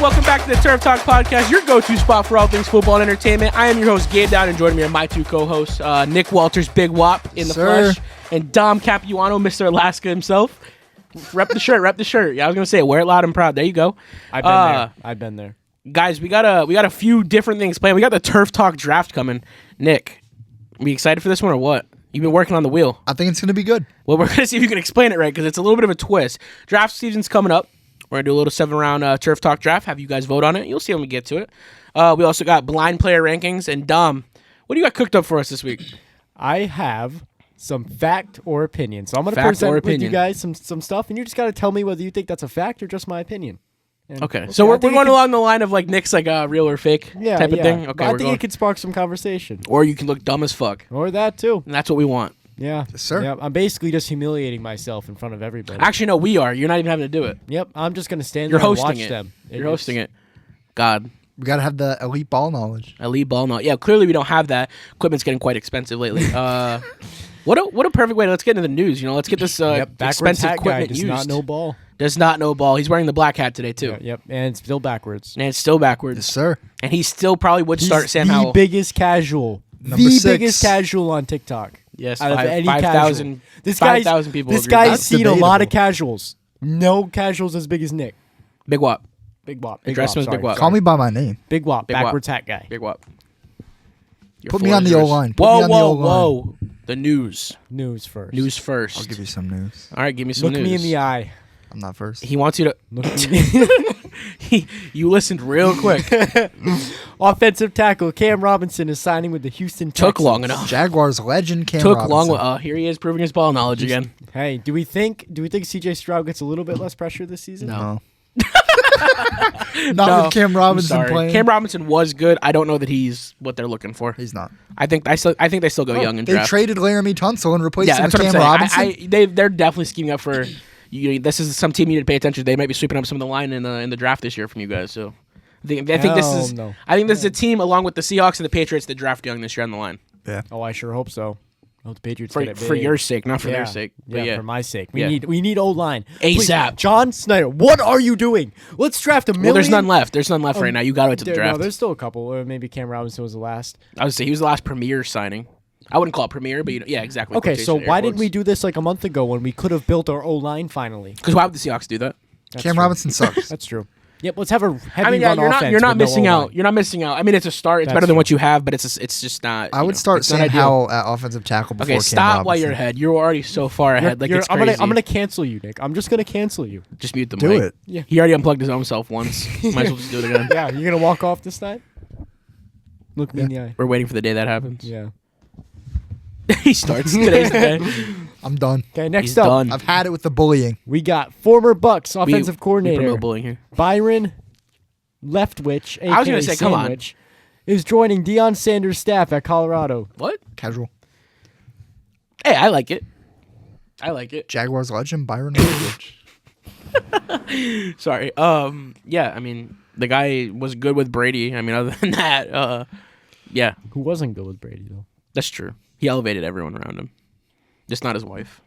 welcome back to the Turf Talk Podcast, your go-to spot for all things football and entertainment. I am your host, Gabe Dowd, and joining me are my two co-hosts, Nick Walters, Big Wop in the flesh, and Dom Capuano, Mr. Alaska himself. Rep the shirt, rep the shirt. Yeah, I was going to say, wear it loud and proud. There you go. I've been there. Guys, we got a few different things planned. We got the Turf Talk draft coming. Nick, are we excited for this one or what? You've been working on the wheel. I think it's going to be good. Well, we're going to see if you can explain it right, because it's a little bit of a twist. Draft season's coming up. We're going to do a little 7-round Turf Talk draft, have you guys vote on it. You'll see when we get to it. We also got blind player rankings. And Dom, what do you got cooked up for us this week? I have some fact or opinion. So I'm going to present with you guys some stuff, and you just got to tell me whether you think that's a fact or just my opinion. Okay, so we're going along the line of like Nick's like real or fake type of thing. Okay, I think it could spark some conversation. Or you can look dumb as fuck. Or that too. And that's what we want. Yeah. Yes, sir. Yeah, I'm basically just humiliating myself in front of everybody. Actually, no, we are. You're not even having to do it. Yep, I'm just going to stand You're there and hosting watch it. them. You're hosting it. God. We got to have the elite ball knowledge. Elite ball knowledge. Yeah, clearly we don't have that. Equipment's getting quite expensive lately. What a perfect way. Let's get into the news. Let's get this expensive equipment does used. not know ball. Does not know ball. He's wearing the black hat today, too. Yep, and it's still backwards. And it's still backwards. Yes, sir. And he still probably would start Sam the Howell. biggest casual. Number the 6. biggest casual on TikTok. Yes, out of any 5,000 people. This agree with guy's that. seen a lot of casuals. No casuals as big as Nick. Big Wop. Big Wop. Address him as Big Wop. Call me by my name. Big Wop. Big Wop. Backwards hat guy. Big Wop. Put me on the O-line. Whoa. The news. News first. News first. I'll give you some news. All right, give me some Look news. me in the eye. I'm not first. He wants you to... Look at me. You listened real quick. Offensive tackle Cam Robinson is signing with the Houston Texans. Took long enough. Jaguars legend Cam Took Robinson. long. Here he is proving his ball knowledge again. Hey, do we think CJ Stroud gets a little bit less pressure this season? No. Not with Cam Robinson sorry. playing. Cam Robinson was good. I don't know that he's what they're looking for. He's not. I think they still go young and They draft. traded Laramie Tunsil and replaced him that's with what Cam I'm Robinson. saying. They're definitely scheming up for. This is some team you need to pay attention to. They might be sweeping up some of the line in the draft this year from you guys. So I think this is a team along with the Seahawks and the Patriots that draft young this year on the line. Yeah. Oh, I sure hope so. I hope the Patriots get it big. For your sake, not for their sake. But for my sake. We need O-line. ASAP. John Snyder, what are you doing? Let's draft a million. Well, there's none left. There's none left right now. You got to wait to the draft. No, there's still a couple. Or maybe Cam Robinson was the last. I would say he was the last premier signing. I wouldn't call it premier, but yeah, exactly. Okay, so why didn't we do this like a month ago when we could have built our O-line finally? Because why would the Seahawks do that? Cam Robinson sucks. That's true. Yep, let's have a heavy run offense. You're not with missing no out. O-line. You're not missing out. I mean, it's a start. It's better than what you have, but it's just not. I would start Sam Howell at offensive tackle before Cam stop Robinson. while you're ahead. You're already so far ahead. It's crazy. I'm gonna cancel you, Nick. I'm just gonna cancel you. Just mute the Do mic. it. Yeah. He already unplugged his own self once. Might as well just do it again. Yeah, you're gonna walk off this time. Look me in the eye. We're waiting for the day that happens. Yeah. He starts today's the day. I'm done. Okay, next He's up, done. I've had it with the bullying. we got former Bucks We offensive coordinator promote bullying here. Byron Leftwich, aka I was gonna say, come on. Sandwich, is joining Deion Sanders' staff at Colorado. What? Casual. Hey, I like it. Jaguars legend Byron Leftwich. Sorry. Yeah. I mean, the guy was good with Brady. I mean, other than that, yeah, Who wasn't good with Brady though? that's true. He elevated everyone around him, just not his wife.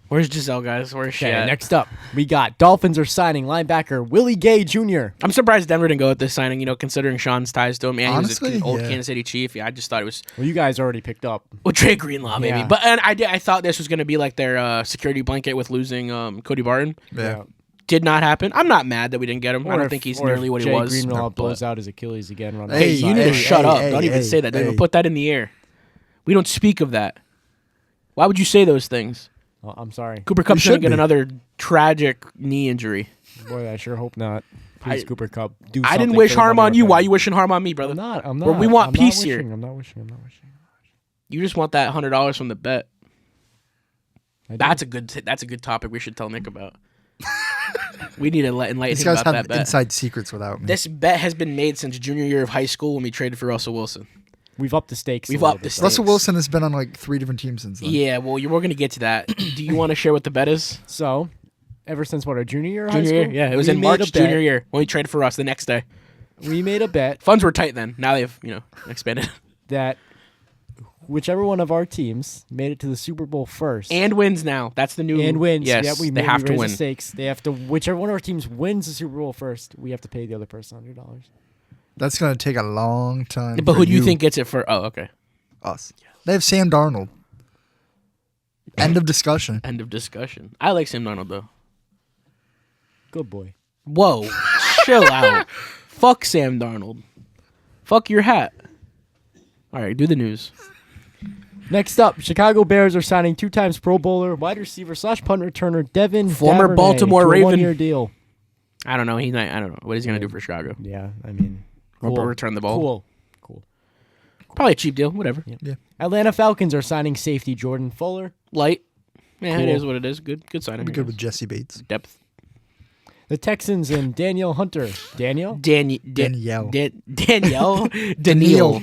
Where's Giselle, guys? Where's she at? Next up, we got Dolphins are signing linebacker Willie Gay Jr. I'm surprised Denver didn't go with this signing, considering Sean's ties to him. And Honestly, he was an old yeah. Kansas City Chief. Yeah, I just thought it was... Well, you guys already picked up. Well, Trey Greenlaw, maybe. Yeah. But I thought this was going to be like their security blanket with losing Cody Barton. Yeah. Did not happen. I'm not mad that we didn't get him. I Or don't if- think he's or nearly if what he Jay was. Greenlaw but- blows out his Achilles again. Run Hey, you need to shut up. Don't even say that. Don't hey. even put that in the air. We don't speak of that. Why would you say those things? Oh, I'm sorry. Cooper Kupp's should going to get be. another tragic knee injury. Boy, I sure hope not. Please, Cooper Kupp, do I didn't something wish for the harm money on you. we're Why paying. you wishing harm on me, brother? I'm not. Well, we want I'm not peace wishing, here. I'm not wishing. You just want that $100 from the bet. I do. That's a good topic we should tell Nick about. We need to enlighten These him guys about have that bet. inside secrets without me. This bet has been made since junior year of high school when we traded for Russell Wilson. We've upped the stakes. We've a little upped the bit, stakes. though. Russell Wilson has been on like 3 different teams since then. Yeah, well, we're going to get to that. Do you want to share what the bet is? So, ever since our junior year of high Junior school? year? Yeah, it was we in made March a bet- junior year when we traded for Russ the next day. We made a bet Funds were tight then. Now they've, expanded. that whichever one of our teams made it to the Super Bowl first and wins now. That's the new and wins. Yes, yeah, they have to win. The stakes. They have to. Whichever one of our teams wins the Super Bowl first, we have to pay the other person $100. That's gonna take a long time. But who do you think gets it for? Oh, okay. Us. They have Sam Darnold. End of discussion. End of discussion. I like Sam Darnold though. Good boy. Whoa, chill out. Fuck Sam Darnold. Fuck your hat. All right, do the news. Next up, Chicago Bears are signing 2 times Pro Bowler, wide receiver / punt returner Devin former Duvernay Baltimore to a Raven. 1-year deal. I don't know. He's not. I don't know what he's gonna do for Chicago. Yeah, I mean, cool. Return the ball. Cool. Probably a cheap deal. Whatever. Yeah. Atlanta Falcons are signing safety Jordan Fuller. Light. Yeah, Cool. It is what it is. Good signing. Be good with Jesse Bates. Depth. The Texans and Danielle Hunter. Danielle? Danielle. Danielle. Danielle.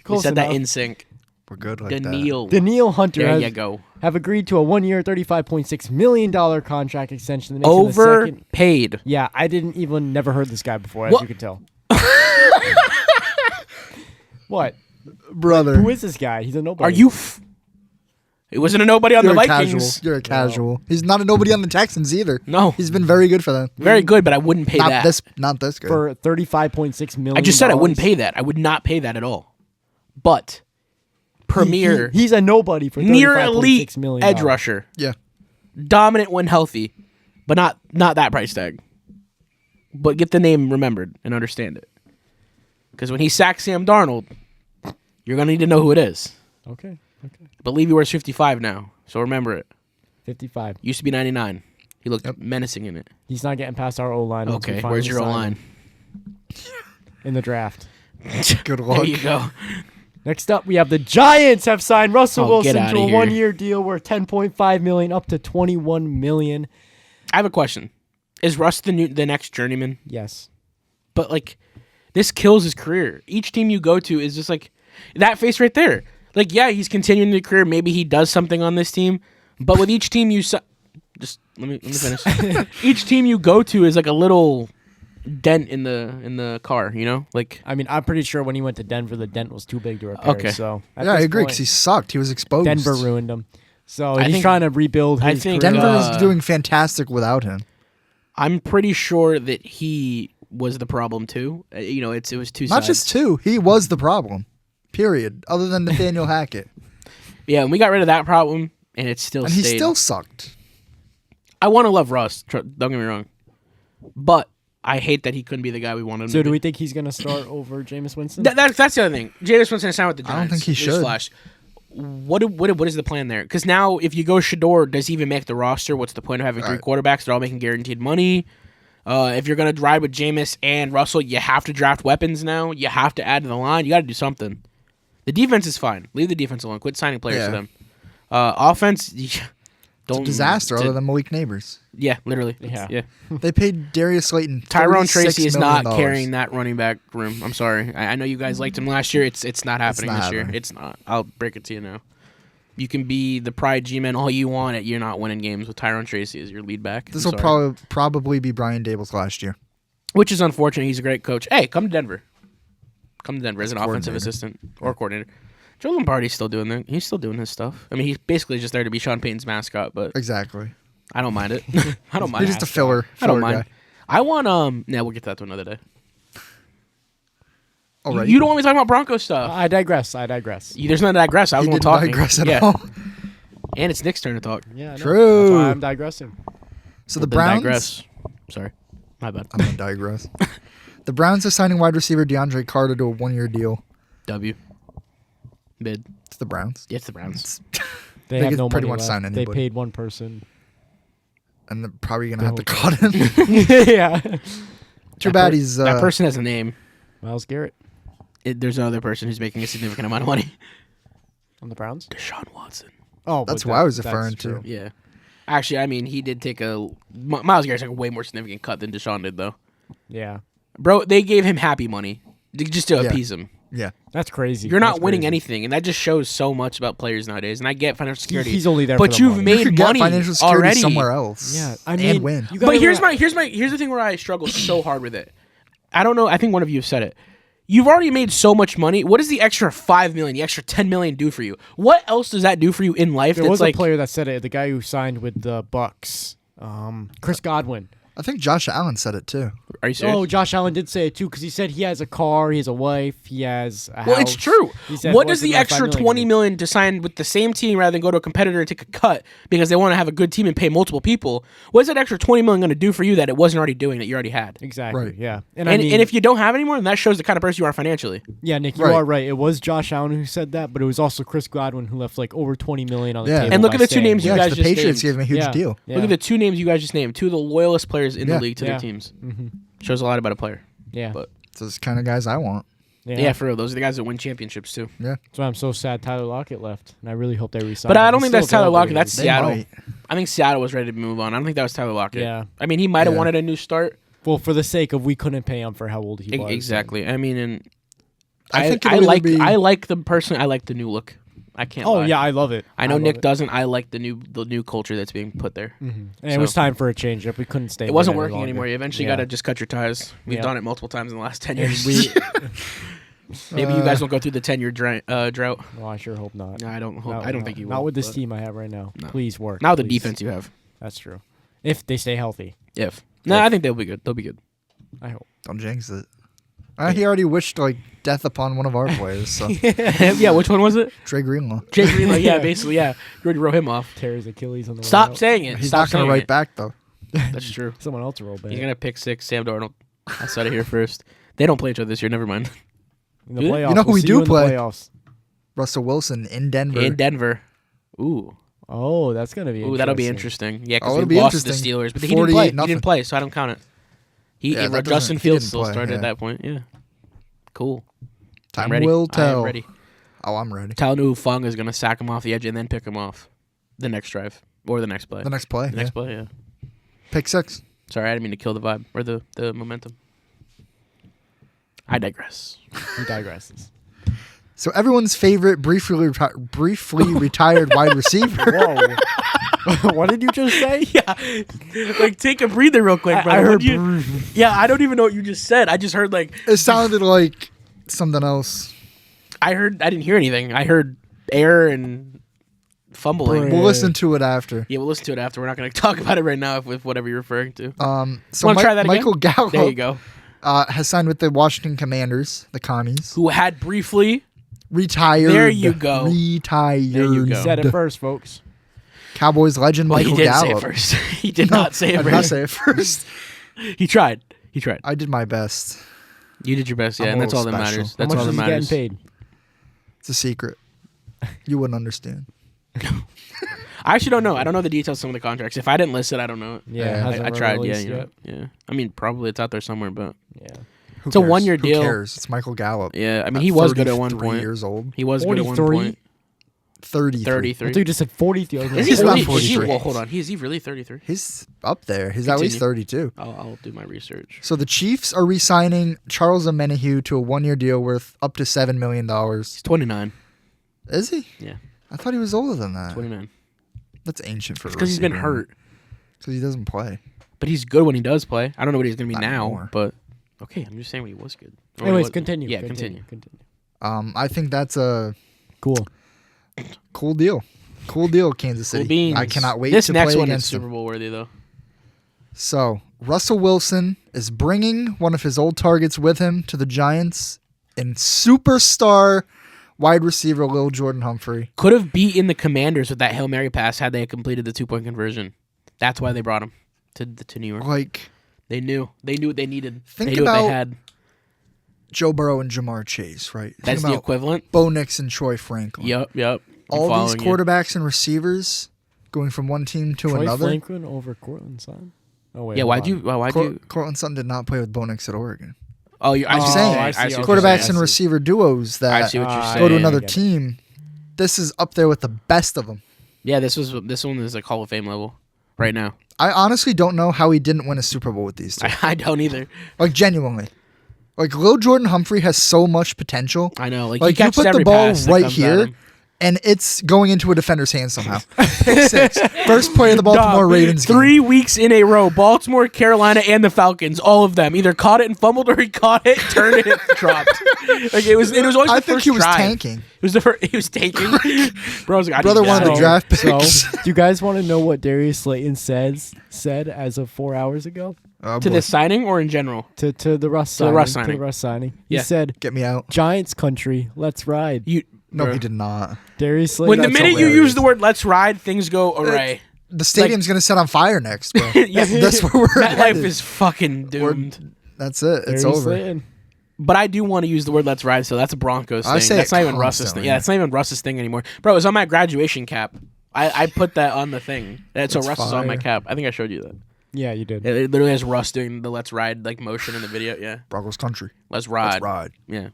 We said that in sync. We're good like Danielle. Danielle Hunter There you go. have agreed to a 1-year, $35.6 million contract extension. That makes him the second. Overpaid. Yeah, I never heard this guy before, as What? you can tell. What? that. Brother. Who is this guy? He's a nobody. Are you? It wasn't a nobody on You're the a Vikings. casual. You're a casual. He's not a nobody on the Texans either. No. He's been very good for them. Very good, but I wouldn't pay that. Not this good. For $35.6 million. I just said I wouldn't pay that. I would not pay that at all. But premier, He's a nobody for near $35.6 elite million. edge rusher, Yeah. dominant when healthy, but not that price tag. But get the name remembered and understand it, because when he sacks Sam Darnold, you're gonna need to know who it is. Okay. I believe he wears 55 now, so remember it. 55. Used to be 99. He looked menacing in it. He's not getting past our O-line. Okay, where's your O-line? In the draft. Good There luck. you go. Next up, we have the Giants have signed Russell Get Wilson outta to a here. 1-year deal worth $10.5 million up to $21 million. I have a question. Is Russ the next journeyman? Yes. But like, this kills his career. Each team you go to is just like that face right there. Like, yeah, he's continuing the career. Maybe he does something on this team. But with each team you just let me finish. Each team you go to is like a little dent in the car. You know, like. I mean, I'm pretty sure when he went to Denver, the dent was too big to repair. Okay. So Yeah, I agree because he sucked. He was exposed. Denver ruined him. So I he's think- trying to rebuild his think career. Denver is doing fantastic without him. I'm pretty sure that he was the problem too. It was two Not sides. just two. He was the problem. Period. Other than Nathaniel Hackett. Yeah, and we got rid of that problem, and it still And stayed. he still sucked. I want to love Russ. Don't get me wrong, but I hate that he couldn't be the guy we wanted him So to do be. we think he's going to start over Jameis Winston? That's the other thing. Jameis Winston signed with the Giants. I don't think he should. Newsflash. What is the plan there? Because now, if you go Shador, does he even make the roster? What's the point of having 3 quarterbacks? They're all making guaranteed money. If you're gonna ride with Jameis and Russell, you have to draft weapons now. You have to add to the line. You got to do something. The defense is fine. Leave the defense alone. Quit signing players for them. Offense, don't Disaster other than Malik Neighbors. Yeah, literally. Yeah. They paid Darius Slayton Tyrone $36 Tracy is not million. carrying that running back room. I'm sorry. I know you guys liked him last year. It's not happening not this year. happening. It's not. I'll break it to you now. You can be the pride G-man all you want. You're not winning games with Tyrone Tracy as your lead back. This I'm will sorry. probably be Brian Dable's last year. Which is unfortunate. He's a great coach. Hey, come to Denver. Come to Denver as an offensive coordinator. assistant or coordinator. Joe Lombardi's still doing that. He's still doing his stuff. I mean, he's basically just there to be Sean Payton's mascot, but Exactly. I don't mind it. I don't mind. He's just a filler. I don't guy. mind. I want we'll get to that to another day. All right. You don't want me talking about Broncos stuff. I digress. There's nothing to digress. I was He going didn't to talk. digress at all. And it's Nick's turn to talk. Yeah, I know. True. That's why I'm digressing. So the Then Browns. digress. Sorry. My bad. I'm gonna digress. The Browns are signing wide receiver DeAndre Carter to a 1-year deal. W. Mid. It's the Browns. Yeah, it's the Browns. They They have could no pretty money much left. sign They anybody. paid one person. And they're probably gonna have to Okay. cut him. Yeah. Too bad he's that person has a name. Miles Garrett There's another person who's making a significant amount of money. on the Browns. Deshaun Watson. Oh, That's but who I was that's referring true. to. Yeah. Actually, I mean, he did take Miles Garrett took a way more significant cut than Deshaun did, though. Yeah. Bro, they gave him happy money just to appease him. Yeah. That's crazy. You're not That's winning crazy. anything, and that just shows so much about players nowadays. And I get financial security. He's only there but for the you've money. made You could get money financial security already. somewhere else. Yeah, I mean, and win. you gotta But here's realize- the thing where I struggle so hard with it. I don't know. I think one of you have said it. you've already made so much money. What does the extra $5 million, the extra $10 million do for you? What else does that do for you in life? There was a player that said it. The guy who signed with the Bucks, Chris Godwin. I think Josh Allen said it too. Are you serious? Oh, Josh Allen did say it too because he said he has a car, he has a wife, he has a house. Well, it's true. Said, what does the extra $20 million to sign with the same team rather than go to a competitor and take a cut because they want to have a good team and pay multiple people? What is that extra $20 million going to do for you that it wasn't already doing that you already had? Exactly. Right. Yeah. And if you don't have any more, then that shows the kind of person you are financially. Yeah, Nick, you are right. It was Josh Allen who said that, but it was also Chris Godwin who left like over $20 million on the table. And look at the two names you guys the just Patriots named. gave him a huge deal. Yeah. Look at the two names you guys just named. Two of the loyalest players in the league to their teams. Mm-hmm. Shows a lot about a player. Yeah. But Those kind of guys I want. yeah, for real. Those are the guys that win championships too. Yeah. That's why I'm so sad Tyler Lockett left, and I really hope they resign. But I don't think that's Tyler Lockett. That's They Seattle. might. I think Seattle was ready to move on. I don't think that was Tyler Lockett. Yeah. I mean, he might have wanted a new start. Well, for the sake of we couldn't pay him for how old he was. Exactly. I mean, and I think I it'll like be- I like the person. I like the new look. I can't. Oh lie. yeah, I love it. I know love Nick it. doesn't. I like the new culture that's being put there. Mm-hmm. And it was time for a change up. We couldn't stay. It wasn't with working anymore. You eventually got to just cut your ties. We've done it multiple times in the last 10 years. Maybe you guys will go through the 10-year drought. Well, I sure hope not. No, I don't hope. No, I don't think you will. Not with this team I have right now. No. Please work. Not with the please. defense you have. That's true. If they stay healthy. I think they'll be good. They'll be good. I hope. Don't jinx it. He already wished like death upon one of our players. So Yeah, which one was it? Trey Greenlaw. Jake Greenlaw. Yeah, basically. Yeah, you already wrote him off. Tear his Achilles on the way Stop out. saying it. He's Stop not going saying to write it. back though. That's true. Someone else will roll back. He's gonna pick six Sam Darnold. Outside of here first. They don't play each other this year. Never mind. In the playoffs. You know who We'll we see do you in the play? playoffs. Russell Wilson in Denver. In Denver. Ooh. Oh, that's gonna be. Ooh, that'll be interesting. Yeah, Oh, because it'll we be lost to the interesting. Steelers, but he didn't play. 48-0. He didn't play, so I don't count it. Yeah, that Justin doesn't- he Fields didn't still play, started yeah. at that point. Yeah. Cool. Time I'm ready. will I am tell. ready. Oh, I'm ready. Talanoa Fung is gonna sack him off the edge and then pick him off the next drive or the next play. The next play. The next play. Yeah. Pick six. Sorry, I didn't mean to kill the vibe or the momentum. I digress. He digresses. So everyone's favorite briefly retired wide receiver. Whoa. What did you just say? Yeah, like take a breather real quick, bro. I heard. Yeah, I don't even know what you just said. I just heard like It sounded like something else. I didn't hear anything. I heard air and fumbling. Brr. We'll listen to it after. Yeah, we'll listen to it after. We're not going to talk about it right now with whatever you're referring to. So Wanna try that again? Michael Gallup There you go. has signed with the Washington Commanders, the Commies. Who had briefly Retired. There you go. Retired. There you go. Said it first, folks. Cowboys legend Well, Michael he did Gallup. say it first. He did not say it I first. did not say it first. He tried. I did my best. You did your best, yeah, I'm and a that's all little that special. matters. How That's much all that is he matters. getting paid? It's a secret. You wouldn't understand. I actually don't know. I don't know the details of some of the contracts. If I didn't list it, I don't know it. Yeah, Yeah, hasn't I been tried. Yeah, released you know, yet. yeah. I mean, probably it's out there somewhere, but Yeah. Who It's a cares? one-year deal. Who cares? It's Michael Gallup. yeah. I mean, he was good at one 33 point. years old. He was good at one 43? point. 33. 33. I thought you just said 43. Is He's he about really? 43. Well, hold on. Is he really 33? He's up there. He's at least Continue. 32. I'll do my research. So the Chiefs are re-signing Charles Omenihu to a one-year deal worth up to $7 million. He's 29. Is he? Yeah, I thought he was older than that. 29. That's ancient for a Because he's been receiver. hurt, Because he doesn't play. but he's good when he does play. I don't know what he's going to be Not now, anymore. but okay. I'm just saying when he was good. Or Anyways, what- continue. Yeah, continue. I think that's a Cool. cool deal. Cool deal, Kansas City. Cool beans. I cannot wait This to next play one is against Super him. Bowl worthy, though. So Russell Wilson is bringing one of his old targets with him to the Giants in superstar wide receiver Lil Jordan Humphrey. Could have beaten the Commanders with that Hail Mary pass had they completed the 2-point conversion. That's why they brought him to New York. Like They knew what they needed. Think they knew what about they had. Joe Burrow and Jamar Chase, right? That's Think the about equivalent. Bo Nix and Troy Franklin. Yep. I'm All these following you. quarterbacks and receivers going from one team to Troy another. Franklin over Cortland Sutton? Oh, wait. Yeah, hold why'd on. you? Cortland Sutton did not play with Bo Nix at Oregon. Oh, I'm see saying what you're saying. quarterbacks I and see. receiver duos I that see what you're saying. go to I another get it. team. This is up there with the best of them. Yeah, this one is like Hall of Fame level right now. I honestly don't know how he didn't win a Super Bowl with these two. I don't either. Like, genuinely. Like, Lil Jordan Humphrey has so much potential. I know. Like Like, he you catches put the every ball pass that right comes at here, him. and it's going into a defender's hands somehow. Pick 6. First play of the Baltimore Ravens game. 3 weeks in a row, Baltimore, Carolina, and the Falcons, all of them either caught it and fumbled, or he caught it, turned it, and dropped. Like it was always the I first think he was drive. tanking. It was the first. He was tanking. Bro, I was like, Brother wanted the draft picks. So, do you guys want to know what Darius Slayton said as of 4 hours ago? Oh, to boy. this signing or in general? To the Russ signing. To the Russ signing. He said, "Get me out, Giants country, let's ride." No, he did not. Darius Slayton. When the minute you use the word "let's ride," things go awry. The stadium's gonna set on fire next, bro. Yeah. That's where we're That headed. life is fucking doomed. That's it. It's Darius over. Slayton. But I do want to use the word "let's ride," so that's a Broncos thing. I say That's it not even Russ's constantly. thing. Yeah, it's not even Russ's thing anymore. Bro, it was on my graduation cap. I put that on the thing. So That's Russ is on my fire. cap. I think I showed you that. Yeah, you did. It literally has Russ doing the "let's ride" like motion in the video. Yeah, Broncos country. let's ride. Let's ride. Yeah,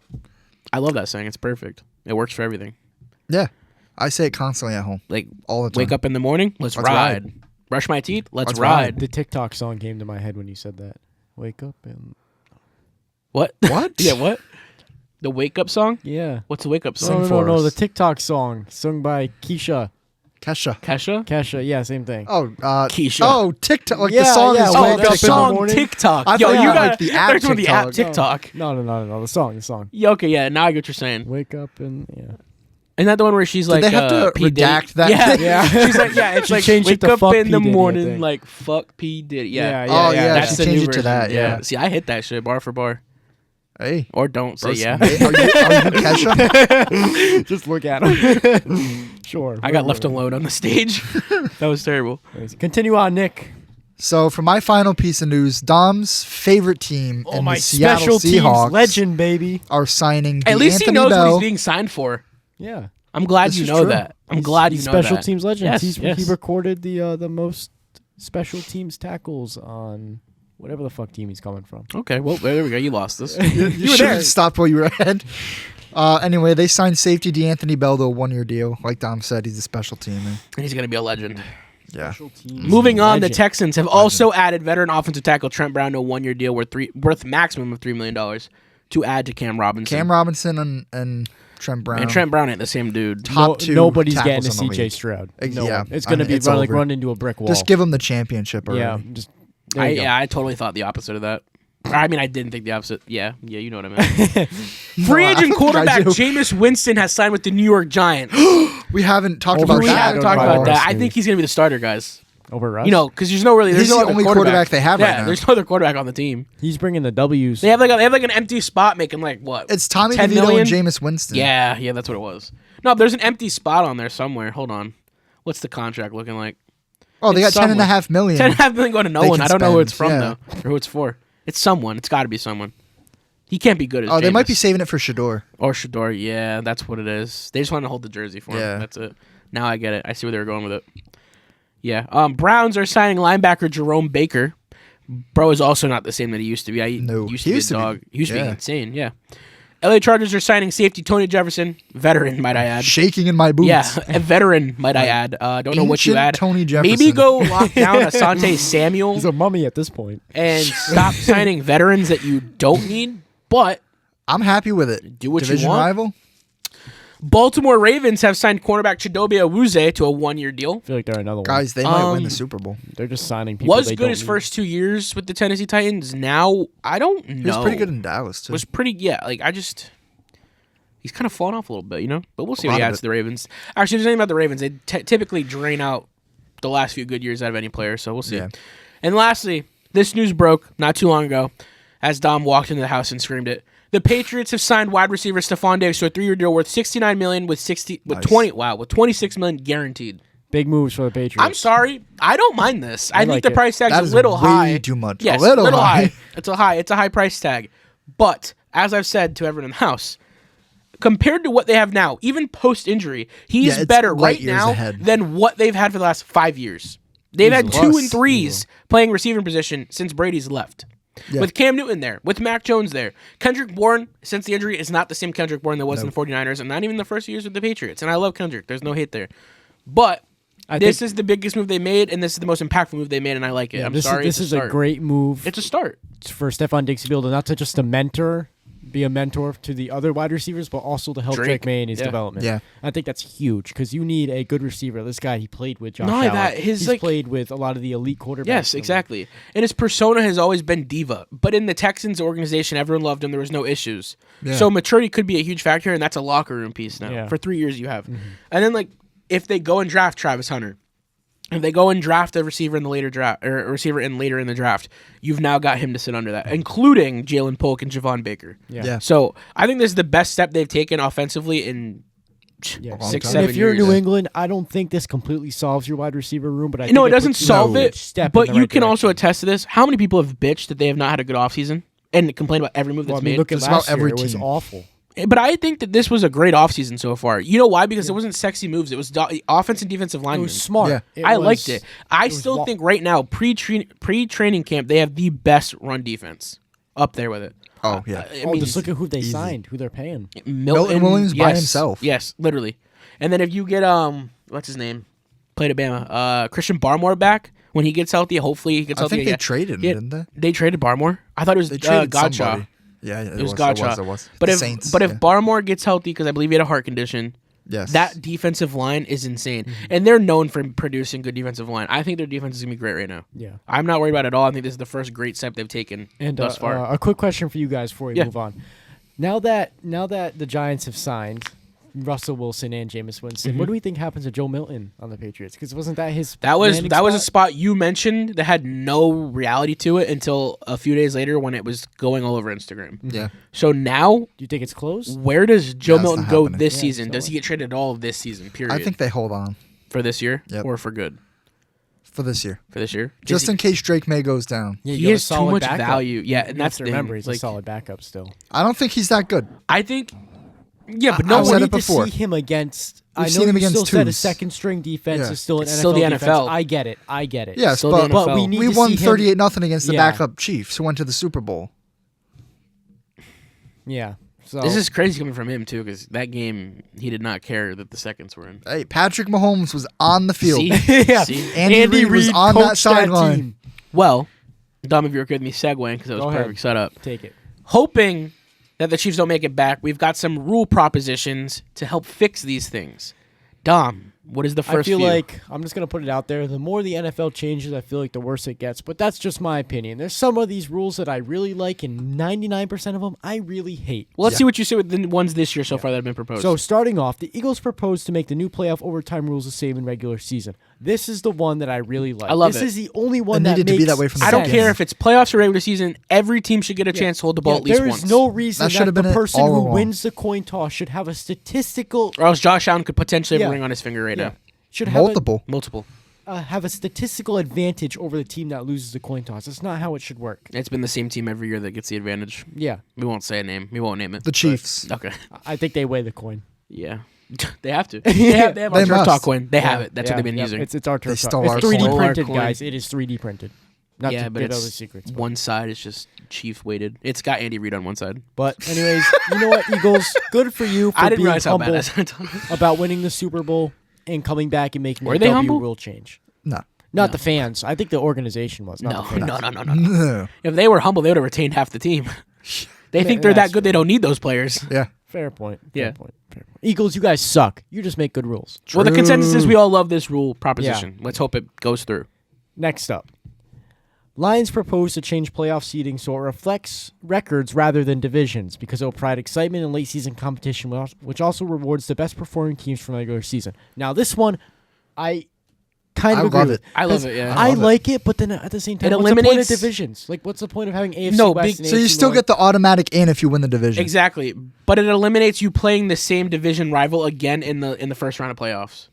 I love that saying. It's perfect. It works for everything. Yeah, I say it constantly at home, Like all the time. wake up in the morning, let's ride. Brush my teeth, let's Let's ride. ride. The TikTok song came to my head when you said that. Wake up and What? What? Yeah, what? The wake up song? yeah. What's the wake up Sing song? No, for us. the TikTok song sung by Kesha. Kesha? Yeah, same thing. Oh, Keisha. Oh, TikTok. Like Yeah, the song yeah, is Oh, wake called up the in the song morning. TikTok. I Yo, thought you you meant, got like, the app there's one, the app TikTok. TikTok. No. The song. Yeah, okay, yeah. Now I get what you're saying. Wake up and yeah. Isn't that the one where she's like, they have to P. Diddy? redact that? Yeah, Yeah. She's like, yeah, it's She like changed it wake to up fuck in P. the Diddy, I morning, think. like fuck P Diddy. Yeah, Oh, yeah, that's she the changed new it to version. that, yeah. See, I hit that shit bar for bar, Hey, or don't say bro, yeah. Are you Kesha? Just look at him. Sure. I got left alone on the stage. That was terrible. Continue on, Nick. So for my final piece of news, Dom's favorite team in my the Seattle special teams Seahawks legend, baby. are signing At least he Anthony knows what Bell. he's being signed for. Yeah. I'm glad This you is know true. that. I'm glad you know that. Special teams legend. Yes, yes. He recorded the most special teams tackles on whatever the fuck team he's coming from. Okay, well there we go. You lost this. You should have stopped while you were ahead. Anyway, they signed safety D'Anthony Bell to a 1-year deal. Like Dom said, he's a special teamer. He's gonna be a legend. Yeah. Moving on, the Legend. Texans have also added veteran offensive tackle Trent Brown to a 1-year deal worth maximum of $3 million to add to Cam Robinson. Cam Robinson and Trent Brown. And Trent Brown ain't the same dude. Top two Nobody's tackles getting a in the CJ league. Stroud. Ex- No yeah, one. It's I going to mean, be it's run over. into a brick wall. Just give him the championship already. yeah, just there you go. I totally thought the opposite of that. I mean, I didn't think the opposite. Yeah, you know what I meant. Free I agent think I quarterback do. Jameis Winston has signed with the New York Giants. We haven't talked Oh, about We that. haven't talked about that. I think he's gonna be the starter, guys. Over Russ. You know, because there's no He's no the other only quarterback they have right Yeah, now. there's no other quarterback on the team. he's bringing the W's. They have like an empty spot making like what? It's Tommy 10 DeVito million? and Jameis Winston. Yeah, that's what it was. No, there's an empty spot on there somewhere. Hold on. What's the contract looking like? Oh, they got It's someone. $10.5 million. $10.5 million going to no They one. can I don't know who it's spend, from yeah. though, or who it's for. It's someone. It's got to be someone. He can't be good as Oh, they might be Jameis. saving it for Shador. Or Shador. Yeah, that's what it is. They just want to hold the jersey for him. Yeah. That's it. Now I get it. I see where they were going with it. Yeah. Browns are signing linebacker Jerome Baker. Bro is also not the same that he used to be. He No, used he to used be to a be- dog. He used to be yeah. insane. Yeah. LA Chargers are signing safety Tony Jefferson, veteran, might I add. Shaking in my boots. Yeah, a veteran, might I add. Don't know what you Ancient add. Tony Jefferson. Maybe go lock down Asante Samuel He's a mummy at this point. and stop signing veterans that you don't need. But I'm happy with it. Do what you Division want. rival. Baltimore Ravens have signed cornerback Chidobe Awuzie to a 1-year deal. I feel like they're another one. Guys, they might win the Super Bowl. They're just signing people. Was they good don't his need. first 2 years with the Tennessee Titans. Now I don't know. He was pretty good in Dallas, too. Was pretty like he's kind of fallen off a little bit, you know. But we'll see A what he lot of adds to the Ravens. Actually, there's anything about the Ravens. They typically drain out the last few good years out of any player, so we'll see. Yeah. And lastly, this news broke not too long ago, as Dom walked into the house and screamed it. The Patriots have signed wide receiver Stephon Diggs to a 3-year deal worth $69 million with Nice. $26 million guaranteed. Big moves for the Patriots. I'm sorry, I don't mind this. I think like the it. price tag's That a is little way high. too much. Yes, A little high. It's a high price tag. But as I've said to everyone in the house, compared to what they have now, even post injury, he's Yeah, it's better light right years now ahead. than what they've had for the last 5 years. They've had 2 and Plus. 3s playing receiving position since Brady's left. Yeah. With Cam Newton there, with Mac Jones there. Kendrick Bourne, since the injury, is not the same Kendrick Bourne that was in the 49ers, and not even the first years with the Patriots. And I love Kendrick. There's no hate there. But this is the biggest move they made, and this is the most impactful move they made, and I like it. I'm sorry. This it's is a start. great move It's a start. for Stephon Diggs to be able to not to just to mentor be a mentor to the other wide receivers, but also to help Drake May in his development. Yeah. I think that's huge because you need a good receiver. This guy, he played with Josh Not Allen. that He's played with a lot of the elite quarterbacks. Yes, exactly. And his persona has always been diva. But in the Texans organization, everyone loved him. There was no issues. Yeah. So maturity could be a huge factor, and that's a locker room piece now. Yeah. For 3 years you have. And then, like, if they go and draft Travis Hunter, if they go and draft a receiver in the later draft, or a receiver later in the draft, you've now got him to sit under that, including Jalen Polk and Javon Baker. Yeah. So I think this is the best step they've taken offensively in 6-7 And if you're years. New England, I don't think this completely solves your wide receiver room, but I think No, it doesn't solve it. Step But in the you right can also direction. attest to this. How many people have bitched that they have not had a good offseason and complain about every move that's made? Look at Just last about every year. It was team. awful. But I think that this was a great offseason so far. You know why? Because it wasn't sexy moves. It was offense and defensive It linemen. was smart. Yeah. I liked it. I still think right now, pre-training camp, they have the best run defense. Up there with it. Oh, yeah. Just look at who they signed, who they're paying. Milton Williams by himself. Yes, literally. And then if you get, what's his name? Played at Bama. Christian Barmore back. When he gets healthy, hopefully he gets I healthy. think they traded him, didn't they? They traded Barmore? I thought it was They traded Gottschall. somebody. Yeah, it was Gottschall. It was. But The if Saints, if yeah. Barmore gets healthy, because I believe he had a heart condition, Yes. that defensive line is insane. And they're known for producing good defensive line. I think their defense is going to be great right now. Yeah. I'm not worried about it at all. I think this is the first great step they've taken And thus far. a quick question for you guys before we Yeah. move on. Now that the Giants have signed Russell Wilson and Jameis Winston, what do we think happens to Joe Milton on the Patriots? Because wasn't that his That was landing a spot? spot you mentioned that had no reality to it until a few days later when it was going all over Instagram. Yeah. So now, Do you think it's closed? where does Joe Yeah, it's Milton not go happening. this Yeah, season? so Does he get traded all of this season? Period. I think they hold on for this year Yep. or for good for this year. for this year. Just in case Drake May goes down. Yeah, you he have a has too solid much backup. value. Yeah, and You that's have the to remember thing. he's Like, a solid backup still. I don't think he's that good. I think. Yeah, but I no said one. it need before. to see him against. We've I seen know him you against still said a twos. second string defense Yeah. is still an It's NFL still the defense. NFL. I get it. Yes, Still the but NFL. we need we to won see him- 38-0 against the Yeah. backup Chiefs who went to the Super Bowl. Yeah. So This is crazy coming from him too, because that game he did not care that the seconds were in. Hey, Patrick Mahomes was on the field. See? yeah. See? Andy Reid was on that coached sideline. team. Well, Dom, if you were good with me segueing, because that was Go a ahead. perfect setup. Take it. Hoping that the Chiefs don't make it back, we've got some rule propositions to help fix these things. Dom, what is the I first feel few? like I'm just gonna put it out there. The more the NFL changes, I feel like the worse it gets. But that's just my opinion. There's some of these rules that I really like, and 99% of them I really hate. Well, let's see what you say with the ones this year so far that have been proposed. So starting off, the Eagles proposed to make the new playoff overtime rules the same in regular season. This is the one that I really like. I love this it. is the only one It that needed to makes be that way from the I don't beginning. care if it's playoffs or regular season. Every team should get a chance to hold the ball at least There once. is no reason That should have the been it person all who along. wins the coin toss should have a statistical Or else Josh Allen could potentially have Yeah. a ring on his finger right now. should have Multiple. Multiple. have a statistical advantage over the team that loses the coin toss. That's not how it should work. It's been the same team every year that gets the advantage. Yeah, We won't say a name. We won't name it. The Chiefs. Okay. I think they weigh the coin. Yeah. They have to. They have They our turf must. talk coin. They have Yeah, it. That's yeah, what they've been yeah. using. It's our turf. stole It's our 3D coin. Our printed, coin. guys. It is 3D printed. Not yeah, to but get it's other secrets. one side is just Chief weighted. It's got Andy Reid on one side. But anyways, you know what, Eagles? Good for you for I didn't being realize how bad humble I was. about winning the Super Bowl and coming back and making Were the they W humble? rule change. No. Not the fans. I think the organization was. Not No, the fans. no. No. If they were humble, they would have retained half the team. They think Yeah, they're that that's good. They don't need those players. Yeah. Fair point. Yeah. Fair point. Eagles, you guys suck. You just make good rules. Well, the True. consensus is we all love this rule proposition. Let's hope it goes through. Next up. Lions propose to change playoff seeding so it reflects records rather than divisions because it will provide excitement in late season competition, which also rewards the best performing teams from the regular season. Now, this one, I kind of I agree love with. it. I love 'cause it, yeah. I love it. like it, but then at the same time, It what's the point of eliminates- divisions? Like, what's the point of having AFC No, West and So you AFC still North? get the automatic in if you win the division. Exactly, but it eliminates you playing the same division rival again in the first round of playoffs,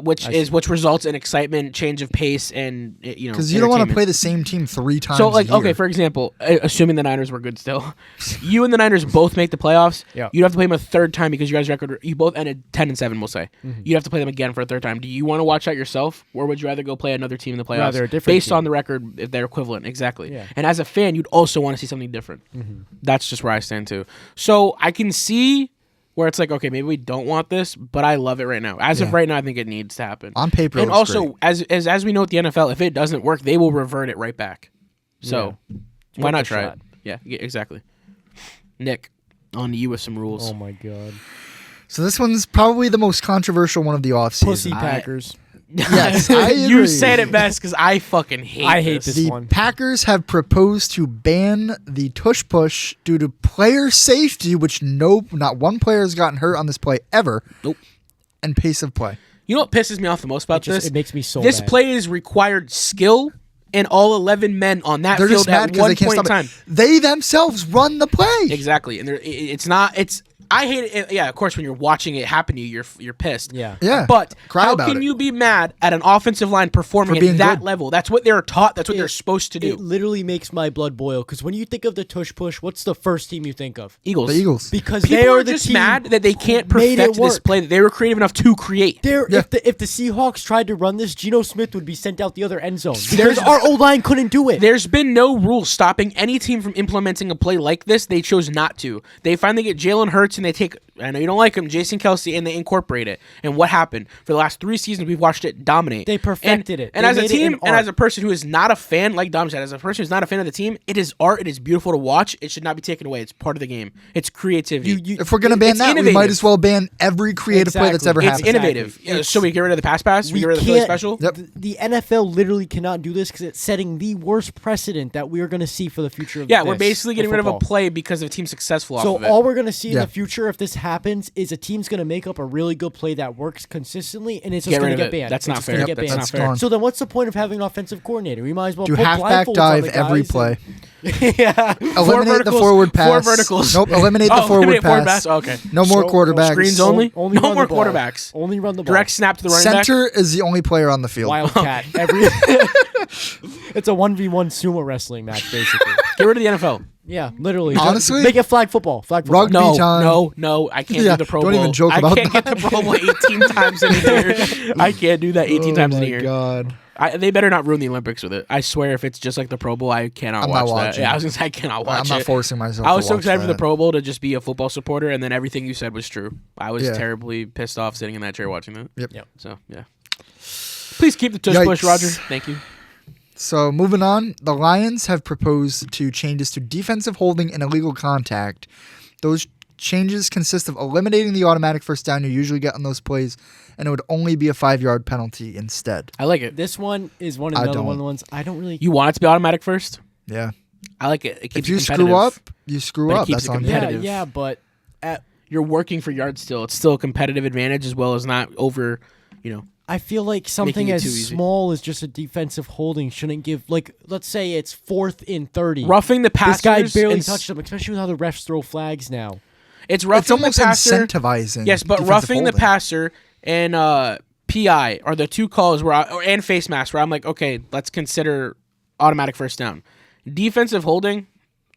which results in excitement, change of pace, and Because you don't want to play the same team 3 times. So, like, a year. okay, for example, assuming the Niners were good still, you and the Niners both make the playoffs. Yeah. You'd have to play them a third time because you guys' record, you both ended 10-7, we'll say. Mm-hmm. You'd have to play them again for a third time. Do you want to watch that yourself, or would you rather go play another team in the playoffs? Rather a different based team. on the record, if they're equivalent, exactly. Yeah. And as a fan, you'd also want to see something different. Mm-hmm. That's just where I stand too. So I can see where it's like, okay, maybe we don't want this, but I love it right now. As of Yeah. right now, I think it needs to happen. On paper, And it looks also, great. as we know at the NFL, if it doesn't work, they will revert it right back. So why Worth not a try shot. it? Yeah, exactly. Nick, on to you with some rules. Oh my god. So this one's probably the most controversial one of the offseason. Pussy Packers. Yes, I You agree. said it best because I fucking hate I hate this. this The one. Packers have proposed to ban the tush push due to player safety, which not one player has gotten hurt on this play ever. Nope. And pace of play. You know what pisses me off the most about this? It makes me so This mad. play is required skill and all 11 men on that They're field just mad at because one they can't point in stop time. it. They themselves run the play. Exactly. And it's not, I hate it. Yeah, of course, when you're watching it happen to you, you're pissed. Yeah. Yeah. But Cry how about can it. you be mad at an offensive line performing For being at that good. level? That's what they're taught. That's what they're supposed to do. It literally makes my blood boil because when you think of the tush push, what's the first team you think of? Eagles. The Eagles. Because People they are are the just team mad that they can't who made it perfect this work. play that they were creative enough to create. Yeah. If the Seahawks tried to run this, Geno Smith would be sent out the other end zone because our O-line couldn't do it. There's been no rule stopping any team from implementing a play like this. They chose not to. They finally get Jalen Hurts and they take, I know you don't like him, Jason Kelsey, and they incorporate it. And what happened? For the last 3 seasons, we've watched it dominate. They perfected it. And They as a made it team, an and art. as a person who is not a fan, like Dom said, as a person who's not a fan of the team, it is art. It is beautiful to watch. It should not be taken away. It's part of the game. It's creativity. If we're going to ban It's that, we innovative. might as well ban every creative play that's ever It's happened. innovative. Exactly. So we get rid of the pass. We We get rid of the Philly can't- special. Yep. The NFL literally cannot do this because it's setting the worst precedent that we are going to see for the future of Yeah, this, we're basically getting rid of a football. play because of a team successful So off of it. all we're going to see in Yeah. the future if this happens is a team's going to make up a really good play that works consistently and it's Get just going rid to of get it. banned. That's It's not just fair. gonna Yep, get that's banned. not fair. gone. So then what's the point of having an offensive coordinator? We might as well Do put halfback blindfolds on dive the every guys play. yeah. Eliminate the verticals, forward pass. 4 verticals. Nope. Eliminate the forward eliminate forward pass. Okay. No more So- quarterbacks. Screens only? No run more the ball. quarterbacks. Only run the ball. Direct snap to the running back. Center is the only player on the field. Wildcat. Every It's a 1v1 sumo wrestling match, basically. Get rid of the NFL. Yeah, literally. Honestly? Make it flag football. Flag football. Rugby No, time. no, I can't Yeah, do the Pro don't Bowl. even joke I about can't get the Pro Bowl 18 times in a year. I can't do that 18 times in a Oh year. my god. They better not ruin the Olympics with it. I swear, if it's just like the Pro Bowl, I cannot I'm watch not that. watching. Yeah, I was gonna say I cannot watch I'm not it. forcing myself. I was to so watch excited for the that. Pro Bowl to just be a football supporter, and then everything you said was true. I was Yeah. terribly pissed off sitting in that chair watching that. Yep. So yeah. Please keep the tush push, Yikes. Roger. Thank you. So moving on, the Lions have proposed to changes to defensive holding and illegal contact. Those changes consist of eliminating the automatic first down you usually get on those plays, and it would only be a 5-yard penalty instead. I like it. This one is one I of don't. one of the ones I don't really. You want it to be automatic first? Yeah. I like it. It keeps If you it screw competitive. up, you screw But it up. keeps That's it on you. competitive. Yeah, but You're working for yards still. It's still a competitive advantage as well as not over, I feel like something it as too easy. small as just a defensive holding shouldn't give. Like, let's say it's 4th and 30. roughing the passers. This guy barely and touched him, especially with how the refs throw flags now. It's roughing It's almost the passer. incentivizing. Yes, but defensive roughing the holding. passer and PI are the two calls and face mask where I'm like, okay, let's consider automatic first down. Defensive holding,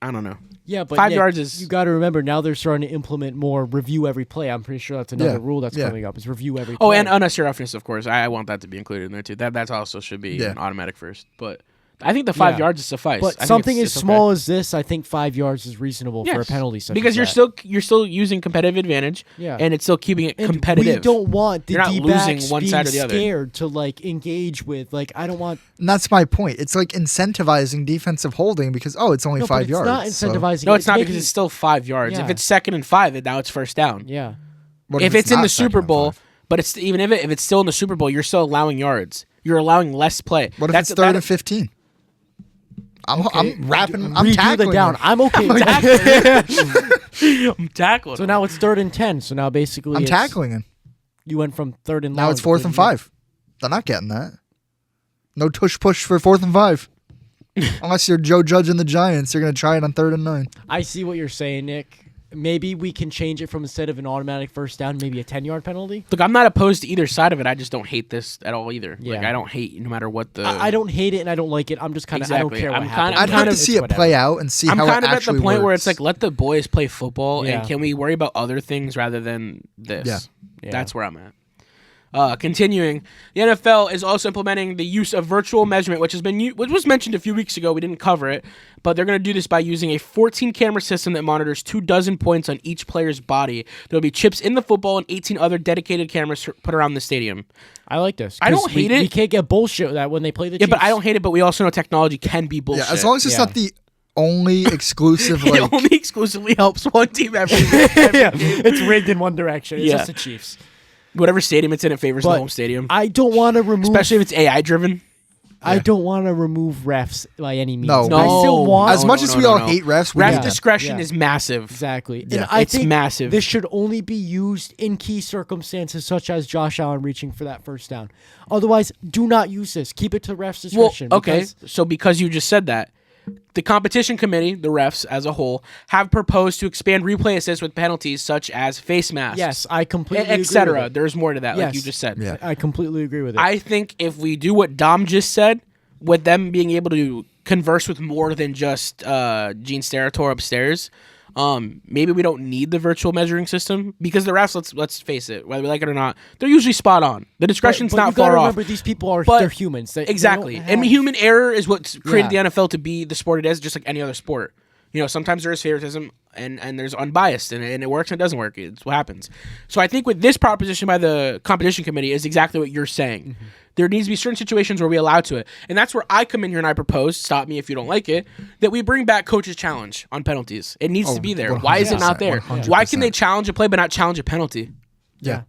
I don't know. Yeah, but 5 Nick, yards is. You got to remember now they're starting to implement more review every play. I'm pretty sure that's another Yeah, rule that's yeah. coming up is review every Oh, play. and unnecessary roughness, of course. I want that to be included in there too. That also should be Yeah. an automatic first. But I think the 5 Yeah. yards is suffice. I But think something it's as okay. small as this, I think 5 yards is reasonable for a Yes. penalty such because as you're still using competitive advantage, Yeah. and it's still keeping it And competitive. we don't want the You're not D-backs losing one being side or the other. scared to like engage with. Like, I don't want. And that's my point. It's like incentivizing defensive holding because it's only No, 5 but yards. it's not so- incentivizing. No, it's not making- because it's still 5 yards. If Yeah. it's 2nd and 5, now it's first down. Yeah. What If it's in not the 2nd Super and Bowl, 5? but it's even if it's still in the Super Bowl, you're still allowing yards. You're allowing less play. What if That's it's 3rd and 15? I'm wrapping. I'm Redo tackling the down. it. I'm okay. with that. I'm tackling. So now it's 3rd and 10. So now basically I'm it's- tackling it. You went from 3rd and Now long it's 4th to- and 5. They're not getting that. No tush push for 4th and 5. Unless you're Joe Judge and the Giants, you're gonna try it on 3rd and 9. I see what you're saying, Nick. Maybe we can change it from instead of an automatic first down, maybe a 10-yard penalty. Look, I'm not opposed to either side of it. I just don't hate this at all either. Like Yeah. I don't hate no matter what the. I don't hate it and I don't like it. I'm just kind of I Exactly. don't care what I'm happens. kinda- I'd kind like of- to see it whatever. play out and see I'm how kind it of at the actually point where works. it's like let the boys play football Yeah. and can we worry about other things rather than this? Yeah. That's where I'm at. Continuing, the NFL is also implementing the use of virtual measurement, which was mentioned a few weeks ago. We didn't cover it, but they're going to do this by using a 14-camera system that monitors 24 points on each player's body. There'll be chips in the football and 18 other dedicated cameras put around the stadium. I like this. I don't 'cause we- hate it. We can't get bullshit with that when they play the Yeah, but Chiefs. I don't hate it. But we also know technology can be bullshit. yeah, as long as it's Yeah. not the only exclusive. It Like, only exclusively helps one team every week. Yeah, it's rigged in one direction. It's Yeah. just the Chiefs. Whatever stadium it's in, it favors the But home stadium. I don't want to remove. Especially if it's AI driven. I don't want to remove refs by any means. No. I still want. as much as we all hate refs, we Ref need them. discretion Yeah. is massive. Exactly. Yeah. And I It's think massive. this should only be used in key circumstances, such as Josh Allen reaching for that first down. Otherwise, do not use this. Keep it to refs' Well, discretion. okay. because- So because you just said that, the competition committee, the refs as a whole, have proposed to expand replay assists with penalties such as face masks. Yes, I completely agree with etc. it. There's more to that, like Yes. you just said. Yeah. I completely agree with it. I think if we do what Dom just said, with them being able to converse with more than just Gene Steratore upstairs, maybe we don't need the virtual measuring system because the refs, let's face it, whether we like it or not, they're usually spot on. The discretion's but not you gotta far off. remember, these people are But- they're humans. They Exactly. don't And have- human error is what created Yeah. the NFL to be the sport it is, just like any other sport. You know, sometimes there is favoritism and there's unbiased and it works and it doesn't work. It's what happens. So I think with this proposition by the competition committee is exactly what you're saying. Mm-hmm. There needs to be certain situations where we allow to it. And that's where I come in here and I propose, stop me if you don't like it, that we bring back coach's challenge on penalties. It needs to be there. Why is it not there? 100%. Why can they challenge a play but not challenge a penalty? Yeah.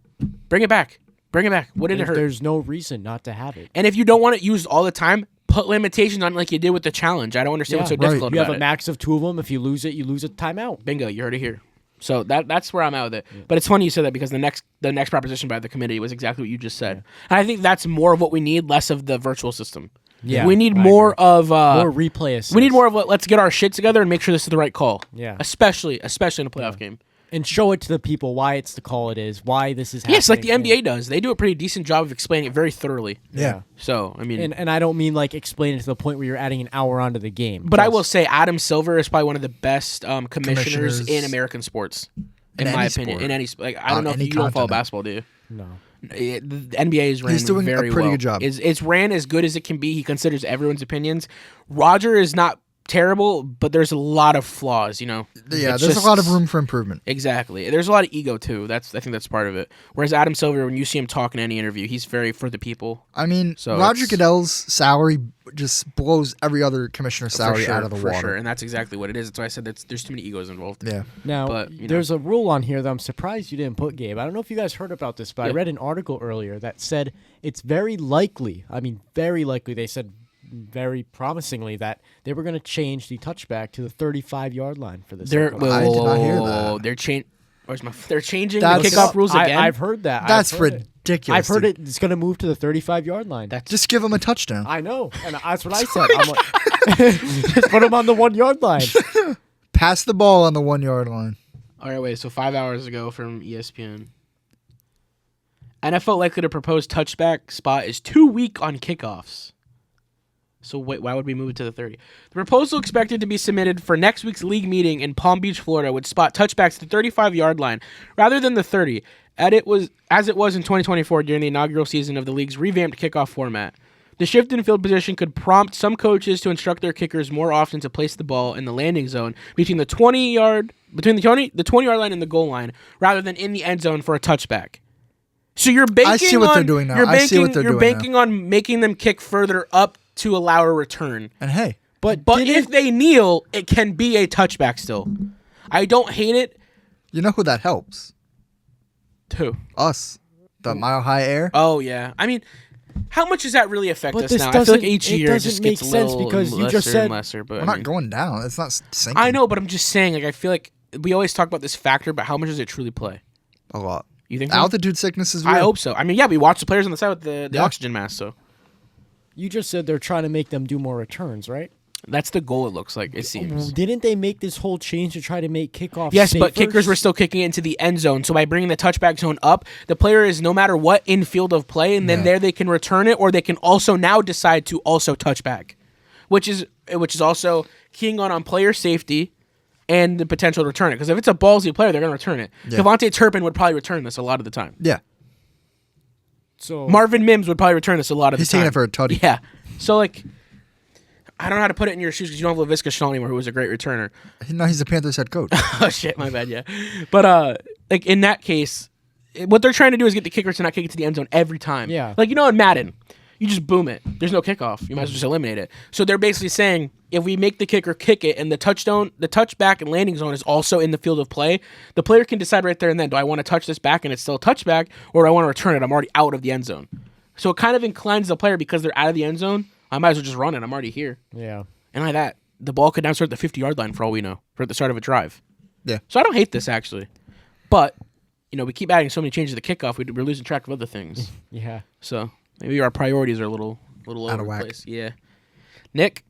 Bring it back. Bring it back. What did it hurt? There's no reason not to have it. And if you don't want it used all the time, put limitations on it like you did with the challenge. I don't understand what's so right. difficult You have about a it. max of 2 of them. If you lose it, you lose a timeout. Bingo, you heard it here. So that's where I'm at with it. But it's funny you said that because the next proposition by the committee was exactly what you just said. And I think that's more of what we need, less of the virtual system. Yeah, we need I more agree. of More replay assists. we need more of let's get our shit together and make sure this is the right call. Yeah. Especially in a playoff game. and show it to the people why it's the call it is, why this is happening. Yes, like the NBA does. They do a pretty decent job of explaining it very thoroughly. Yeah. So, I mean, And I don't mean like explain it to the point where you're adding an hour onto the game. but I Just- will say Adam Silver is probably one of the best commissioners Commissioners. in American sports, in In my any opinion. sport. In any, like, I don't On know if any you don't follow continent. basketball, do you? no. The NBA is ran He's doing a very pretty well. good job. It's ran as good as it can be. He considers everyone's opinions. Roger is not terrible, but there's a lot of flaws. You know. Yeah, It's there's just- a lot of room for improvement. Exactly. There's a lot of ego too. I think that's part of it. Whereas Adam Silver, when you see him talk in any interview, he's very for the people. I mean, So Roger it's- Goodell's salary just blows every other commissioner's salary out of the for water. sure, and that's exactly what it is. That's why I said there's too many egos involved. Yeah. Now, But, you know. there's a rule on here that I'm surprised you didn't put, Gabe. I don't know if you guys heard about this, but I Yeah. read an article earlier that said it's very likely, they said very promisingly that they were going to change the touchback to the 35-yard line for this. They're upcoming- I did not hear that. They're changing That's- the kickoff rules again. I've heard that. That's I've heard it. ridiculous. I've heard dude. it's going to move to the 35-yard line. Just give him a touchdown. I know, and that's what I said. I'm like, just put him on the 1-yard line. Pass the ball on the 1 yard line. All right, wait. So 5 hours ago from ESPN, NFL likely to propose touchback spot is too weak on kickoffs. So wait, why would we move it to the 30? The proposal expected to be submitted for next week's league meeting in Palm Beach, Florida, would spot touchbacks to the 35-yard line rather than the 30, as it was in 2024 during the inaugural season of the league's revamped kickoff format. The shift in field position could prompt some coaches to instruct their kickers more often to place the ball in the landing zone between the 20-yard line and the goal line, rather than in the end zone for a touchback. So you're banking I see what on, they're doing now. You're I banking, see what they're you're doing banking on making them kick further up to allow a return. And hey, But But if they kneel, it can be a touchback still. I don't hate it. you know who that helps? Too. Us. The Mile High Air. Oh yeah. I mean, how much does that really affect But us this now? I feel like doesn't- each it year it doesn't just make gets a sense little because you lesser just said- and lesser. But We're I not mean, going down. It's not sinking. I know, but I'm just saying. Like, I feel like we always talk about this factor, but how much does it truly play? A lot. You think? So? Altitude sickness is real. I hope so. I mean, yeah, we watch the players on the side with the Yeah. oxygen mask, so you just said they're trying to make them do more returns, right? that's the goal. It looks like it seems. Didn't they make this whole change to try to make kickoffs Yes, but safer? kickers were still kicking it into the end zone. So by bringing the touchback zone up, the player is no matter what in field of play, and then Yeah. there they can return it, or they can also now decide to also touchback, which is also keying on player safety and the potential to return it. Because if it's a ballsy player, they're going to return it. Yeah. Devontae Turpin would probably return this a lot of the time. Yeah. So Marvin Mims would probably return this a lot of He's the time. taking it for a tutty. Yeah. So like, I don't know how to put it in your shoes because you don't have LaVisca Chenault anymore, who was a great returner. No, he's the Panthers head coach. Oh shit, my bad. Yeah, but like in that case, what they're trying to do is get the kicker to not kick it to the end zone every time. Yeah. like in Madden, you just boom it. There's no kickoff. You might as well just eliminate it. So they're basically saying if we make the kicker kick it and the touchback and landing zone is also in the field of play, the player can decide right there and then, do I want to touch this back and it's still a touchback, or do I want to return it? I'm already out of the end zone. So it kind of inclines the player because they're out of the end zone. I might as well just run it. I'm already here. Yeah. And like that, the ball could now start at the 50-yard line for all we know, for at the start of a drive. Yeah. So I don't hate this, actually. But, we keep adding so many changes to the kickoff, we're losing track of other things. Yeah. So maybe our priorities are a little out over of whack. place. Yeah. Nick,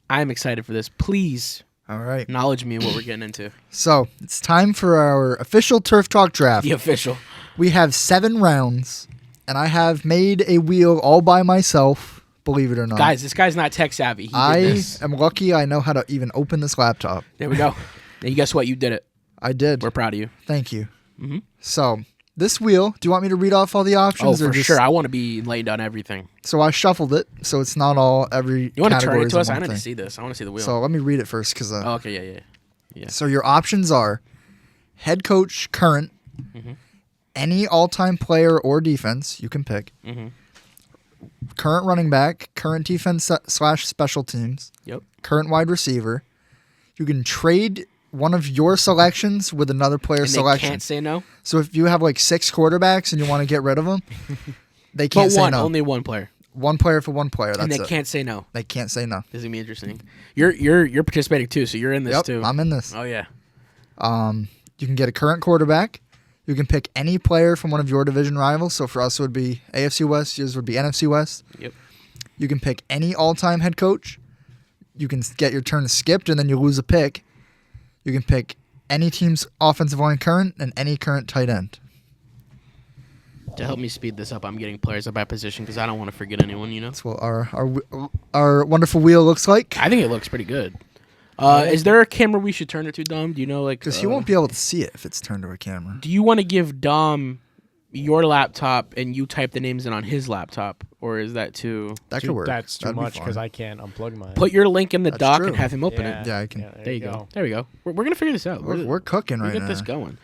I'm excited for this. Please All right. acknowledge me in what we're getting into. So it's time for our official Turf Talk draft. The official. We have 7 rounds, and I have made a wheel all by myself, believe it or not. Guys, this guy's not tech savvy. He did I this. am lucky I know how to even open this laptop. There we go. And guess what? You did it. I did. We're proud of you. Thank you. Mm-hmm. So this wheel, do you want me to read off all the options? Oh, or for just, sure. I want to be enlightened on everything. So I shuffled it, so it's not all every You want to turn category it is to in us? I one need to thing. see this. I want to see the wheel. So let me read it first. Cause, Oh, okay, yeah. So your options are head coach current, Mm-hmm. any all-time player or defense you can pick, Mm-hmm. current running back, current defense / special teams, Yep. current wide receiver. You can trade one of your selections with another player's And they selection. can't say no? So if you have like 6 quarterbacks and you want to get rid of them, they can't But say one, no. only one player. One player for one player. That's And they it. can't say no. They can't say no. This is gonna be interesting. You're participating too, so you're in this Yep, too. I'm in this. Oh yeah. You can get a current quarterback. You can pick any player from one of your division rivals. So for us, it would be AFC West. Yours would be NFC West. Yep. You can pick any all-time head coach. You can get your turn skipped, and then you lose a pick. You can pick any team's offensive line current and any current tight end. To help me speed this up, I'm getting players up by position because I don't want to forget anyone. That's what our wonderful wheel looks like. I think it looks pretty good. Is there a camera we should turn it to, Dom? Do you know, Because he won't be able to see it if it's turned to a camera. Do you want to give Dom your laptop and you type the names in on his laptop, or is that too? That could Dude, work. That's too That'd be much because fine. I can't unplug mine. Put your link in the That's doc true. and have him open it. Yeah, I can. There you go. There we go. We're gonna figure this out. We're cooking we right get now. this going.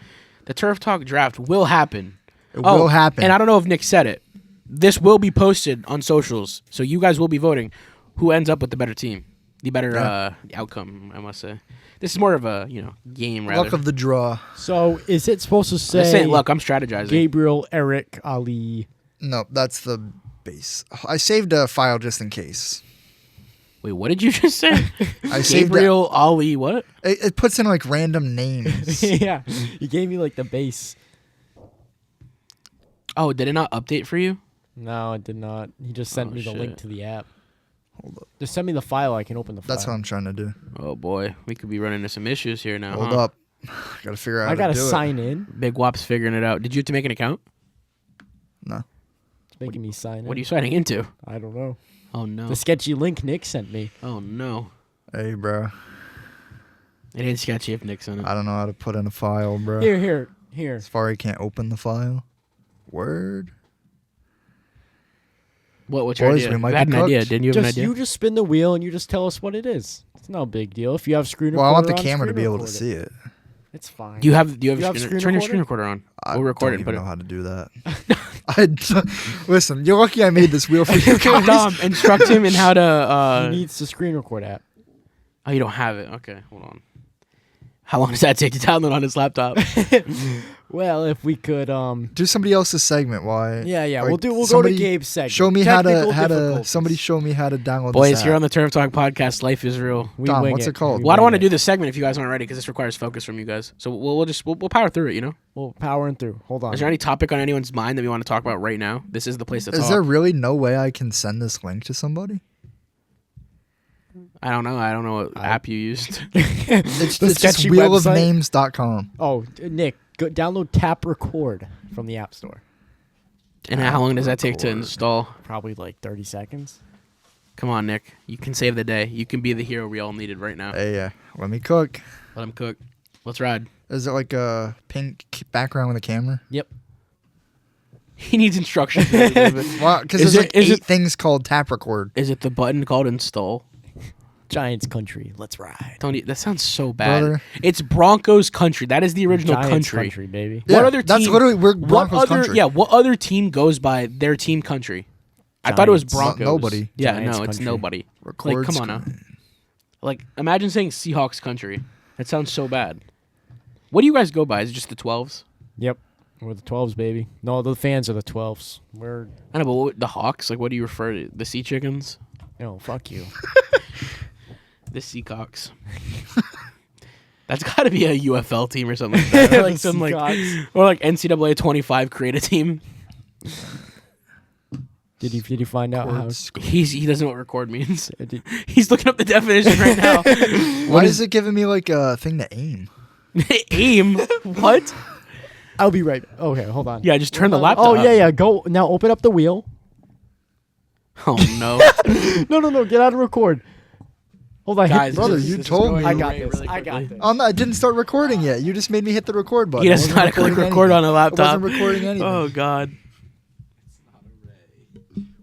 The Turf Talk draft will happen. It will happen. And I don't know if Nick said it. This will be posted on socials, so you guys will be voting who ends up with the better team, the better outcome. I must say, this is more of a game rather. Luck of the draw. So is it supposed to I'm say saying, look, I'm strategizing. Gabriel, Eric, Ali? No, that's the base. I saved a file just in case. Wait, what did you just say? I saved Gabriel, Ali, what? it puts in like random names. Yeah, you gave me like the base. Oh, did it not update for you? No, it did not. He just sent Oh, me the link shit. to the app. Hold up. Just send me the file. I can open the file. That's what I'm trying to do. Oh boy, we could be running into some issues here now. Hold huh? up. Gotta figure out how I gotta to do sign in. Big Wop's figuring it out. Did you have to make an account? it. No. It's making me sign in. What are you signing into? I don't know. Oh no. The sketchy link Nick sent me. Oh no. Hey, bro. It ain't sketchy if Nick's in it. I don't know how to put in a file, bro. Here. Safari can't open the file. Word. What's your Boys, idea? we might You had be an idea. cooked. Didn't you have an Just idea? you just spin the wheel and you just tell us what it is. It's no big deal. If you have screen recorder Well, I want the on, camera to be screen able to record see it. It's fine. Do you have You a have screen, screen turn your recorder? screen recorder on. I We'll record don't it and put even it. know how to do that. Listen, you're lucky I made this wheel for you guys. Dom, instruct him in how He to. needs the screen record app. Oh, you don't have it. Okay, hold on. How long does that take to download on his laptop? Well, if we could, Do somebody else's segment. Why? yeah, like, we'll go to somebody Gabe's segment. Show me Technical how to. difficulties. Somebody show me how to download. Boys, this here app. on the Turf Talk podcast, life is real. We Dom, wing what's it called? We Well, I don't wing want to it. do this segment if you guys aren't ready because this requires focus from you guys. So we'll power through it. You know. We'll powering through. Hold on. Is there any topic on anyone's mind that we want to talk about right now? This is the place to talk. Is there really no way I can send this link to somebody? I don't know. I don't know what app you used. It's The just sketchy wheelofnames.com. Oh, Nick, go download Tap Record from the App Store. And how long does that take to install? Probably like 30 seconds. Come on, Nick. You can save the day. You can be the hero we all needed right now. Hey, let me cook. Let him cook. Let's ride. Is it like a pink background with a camera? Yep. He needs instructions. Well, because Is there's it- like is 8 it- things called tap record. Is it the button called install? Giants country. Let's ride. Tony, that sounds so bad. Brother. It's Broncos country. That is the original Giants country. baby. Yeah, What other team? that's literally we're What Broncos other? country. Yeah. What other team goes by their team country? I thought it was Giants. Broncos. Nobody. Yeah, Giants no, it's country. nobody. Records. come on now. Like, imagine saying Seahawks country. That sounds so bad. What do you guys go by? Is it just the 12s? Yep. We're the 12s, baby. No, the fans are the 12s. We're, I know, but the Hawks? Like, what do you refer to? The Sea Chickens? fuck you. The Seacocks. That's got to be a UFL team or something like that. Or like The some Seacocks. or like NCAA 25 create a team. Did you find out how? He doesn't know what record means. Did, He's looking up the definition right now. Why is it giving me like a thing to aim? Aim? What? I'll be right. Okay, hold on. Yeah, just turn the laptop. Oh yeah. Go now. Open up the wheel. Oh no. No. Get out of record. Hold on, Guys, brother, this you is told going me. I got really, this. really I got quickly. this. Oh no, I didn't start recording yet. You just made me hit the record button. He I doesn't wasn't know how to click recording record on a anything. laptop. I wasn't recording anything. Oh god.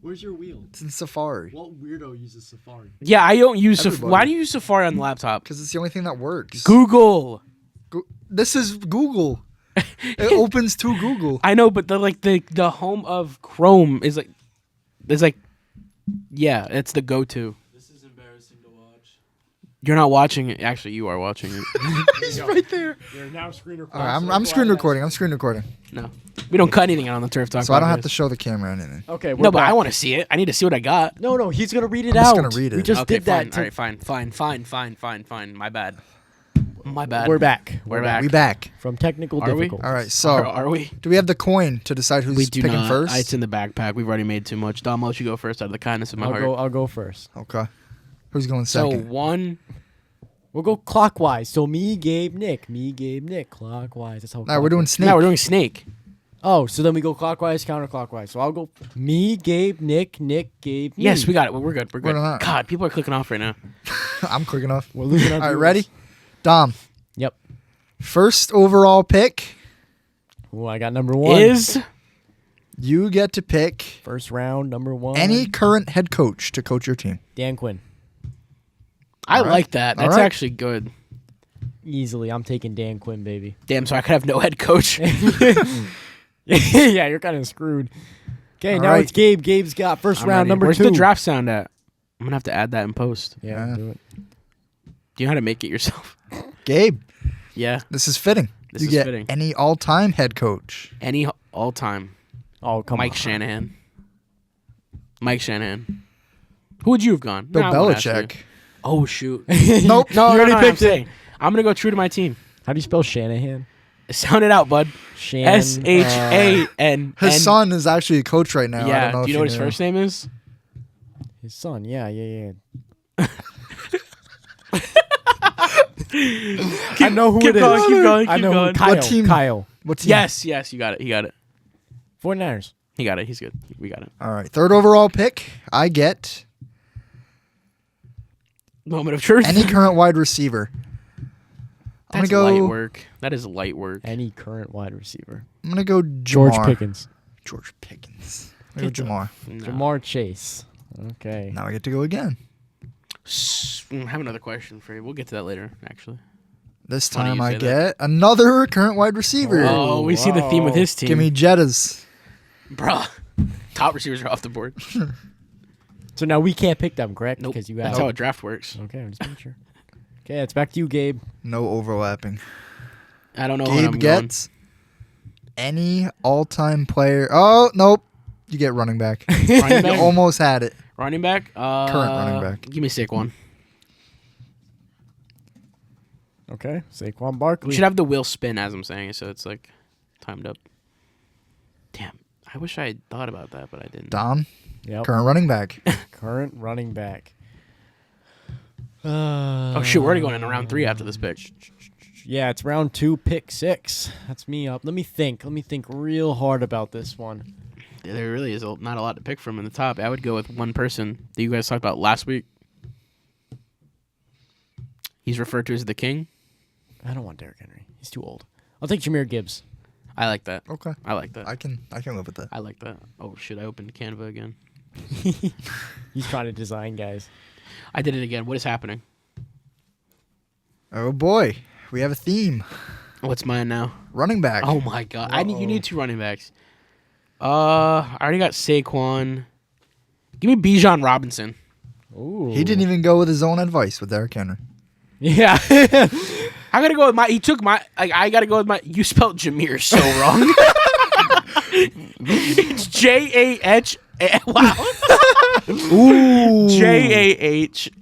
Where's your wheel? It's in Safari. What weirdo uses Safari? Yeah, I don't use Safari. Everybody. Why do you use Safari on the laptop? Because it's the only thing that works. Google. This is Google. It opens to Google. I know, but the home of Chrome is like yeah, it's the go-to. This is embarrassing to watch. You're not watching it. Actually, you are watching it. He's right there. You're now screen All right, I'm screen recording. I'm screen recording. No, we don't cut anything out on the Turf Talk. So I don't have podcast. to show the camera anything. Okay, we're No, but back. I want to see it. I need to see what I got. No, he's gonna read it I'm just out. gonna read it. We just Okay, did that. fine. All right, fine. My bad. My bad. We're back. We're back. We back. From technical Are we? difficulties. All right. So Are we? do we have the coin to decide who's We do picking not. first? It's in the backpack. We've already made too much. Dom, I'll let you go first out of the kindness of my heart. I'll go first. Okay. Who's going So second? one. We'll go clockwise. So me, Gabe, Nick. Clockwise. That's how. No, we're doing snake. No, we're doing snake. Oh, so then we go clockwise, counterclockwise. So I'll go me, Gabe, Nick, Gabe. Me. Yes, we got it. We're good. We're good. We're not. God, people are clicking off right now. I'm quick enough. We're losing our All right, viewers. ready? Dom. Yep. First overall pick. Ooh, I got number one. Is You get to pick First round, number one. any current head coach to coach your team. Dan Quinn. I All right. like that. All That's right. actually good. Easily, I'm taking Dan Quinn, baby. Damn, so I could have no head coach. Yeah, you're kind of screwed. Okay, All now right. it's Gabe. Gabe's got 1st I'm round, ready. number Where's 2. the draft sound at? I'm gonna have to add that in post. Yeah, Yeah. do it. Do you know how to make it yourself? Gabe, Yeah. this is fitting. This you is get fitting. any all-time head coach. Any all time. Oh, come Mike on. Shanahan. Mike Shanahan. Who would you have gone? Bill Nah, I won't ask Belichick. you. Oh shoot. Nope. No, You already I'm picked it. saying, I'm gonna go true to my team. How do you spell Shanahan? Sound it out, bud. SHAN. His son is actually a coach right now. I Yeah. don't know Do if you know what his knew. first name is? His son. Yeah. I know who keep it is. going, keep going, I keep know going. who Kyle. What team? Kyle. What team? Yes, you got it. He got it. 49ers. He got it. He's good. We got it. All right. Third overall pick. I get Moment of truth. any current wide receiver. I'm That's gonna light go. work. That is light work. Any current wide receiver. I'm gonna go George Jamar. Pickens. George Pickens. I'm gonna go Jamar. No. Jamar Chase. Okay. Now I get to go again. I have another question for you. We'll get to that later, actually. This Funny time you I say get another current wide receiver. Oh, we see the theme with his team. Give me Jettas. Bruh. Top receivers are off the board. So now we can't pick them, correct? Nope. Because you That's have. how a draft works. Okay, I'm just making sure. Okay, it's back to you, Gabe. No overlapping. I don't know what I'm Gabe going. gets any all-time player. Oh, nope. You get running back. Running You back? almost had it. Running back? Current running back. Give me Saquon. Okay, Saquon Barkley. We should have the wheel spin as I'm saying it, so it's like timed up. Damn. I wish I had thought about that, but I didn't. Dom, Yep. current running back. Current running back. Oh, shoot. We're already going into round 3 after this pick. Yeah, it's round 2, pick 6. That's me up. Let me think real hard about this one. There really is not a lot to pick from in the top. I would go with one person that you guys talked about last week. He's referred to as the king. I don't want Derrick Henry. He's too old. I'll take Jahmyr Gibbs. I like that. Okay. I like that. I can live with that. I like that. Oh, shit. I opened Canva again. He's trying to design guys. I did it again. What is happening? Oh boy, we have a theme. What's mine now? Running back. Oh, my God. You need 2 running backs. I already got Saquon. Give me Bijan Robinson. Ooh. He didn't even go with his own advice with Derrick Henry. Yeah. I gotta go with my. He took my. I gotta go with my. You spelled Jameer so wrong. It's Jah. Wow. Ooh.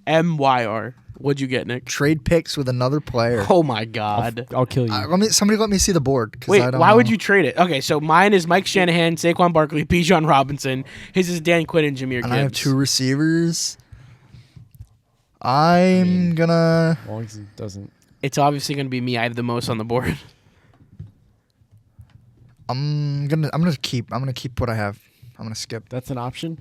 Jahmyr. What'd you get, Nick? Trade picks with another player. Oh my God. I'll kill you. Somebody let me see the board. 'Cause Wait, I don't why know. would you trade it? Okay, so mine is Mike Shanahan, Saquon Barkley, Bijan Robinson. His is Dan Quinn and Jameer Gibbs. And I have 2 receivers. I'm gonna. As long as it doesn't. It's obviously gonna be me. I have the most on the board. I'm gonna keep what I have. I'm gonna skip. That's an option.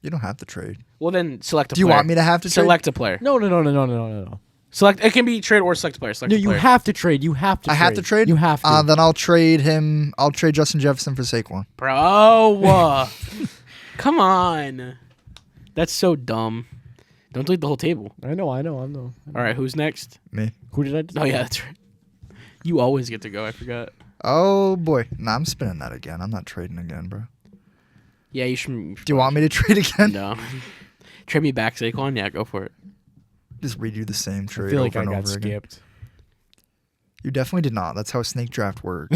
You don't have to trade. Well, then select a Do you player. want me to have to trade? Select a player. No. Select. It can be trade or select a player. Select No, a you player. have to trade. You have to. I have to trade. You have to. Then I'll trade him. I'll trade Justin Jefferson for Saquon. Bro, come on. That's so dumb. Don't delete the whole table. I know. All right, who's next? Me. Who did I? Oh yeah, that's right. You always get to go. I forgot. Oh boy. Nah, I'm spinning that again. I'm not trading again, bro. Yeah, you should. Do you want me to trade again? No. Trade me back, Saquon. Yeah, go for it. Just redo the same I trade feel like over I and got over again. skipped. You definitely did not. That's how a snake draft works.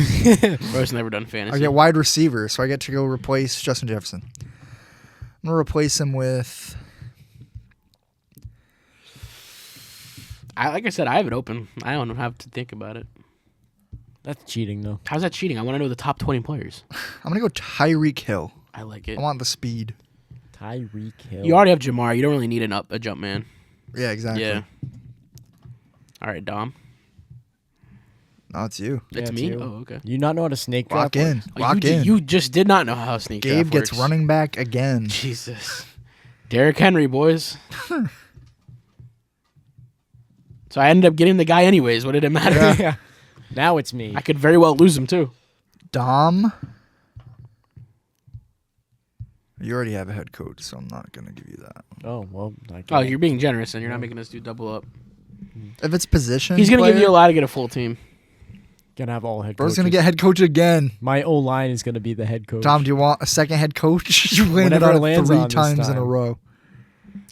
Bro's never done fantasy. I get wide receiver, so I get to go replace Justin Jefferson. I'm gonna replace him with. Like I said, I have it open. I don't have to think about it. That's cheating, though. How's that cheating? I want to know the top 20 players. I'm gonna go Tyreek Hill. I like it. I want the speed. Tyreek Hill. You already have Jamar. You don't really need a jump man. Yeah, exactly. Yeah. All right, Dom. No, it's you. It's it's me? you. Oh, okay. You not know how to snake draft? Lock in. Oh, Lock you, in. You just did not know how sneak Gabe draft gets works. running back again. Jesus. Derrick Henry, boys. So I ended up getting the guy anyways. What did it matter? Yeah. Now it's me. I could very well lose him, too. Dom. You already have a head coach, so I'm not gonna give you that. Oh, well. Oh, you're being generous, and you're not making us do double up. If it's position, He's going to give you a player, lot to get a full team. Gonna have all head Bro's coaches. gonna get head coach again. My O-line is gonna be the head coach. Tom, do you want a second head coach? You landed Whenever it on it lands 3 on this times in a time. row.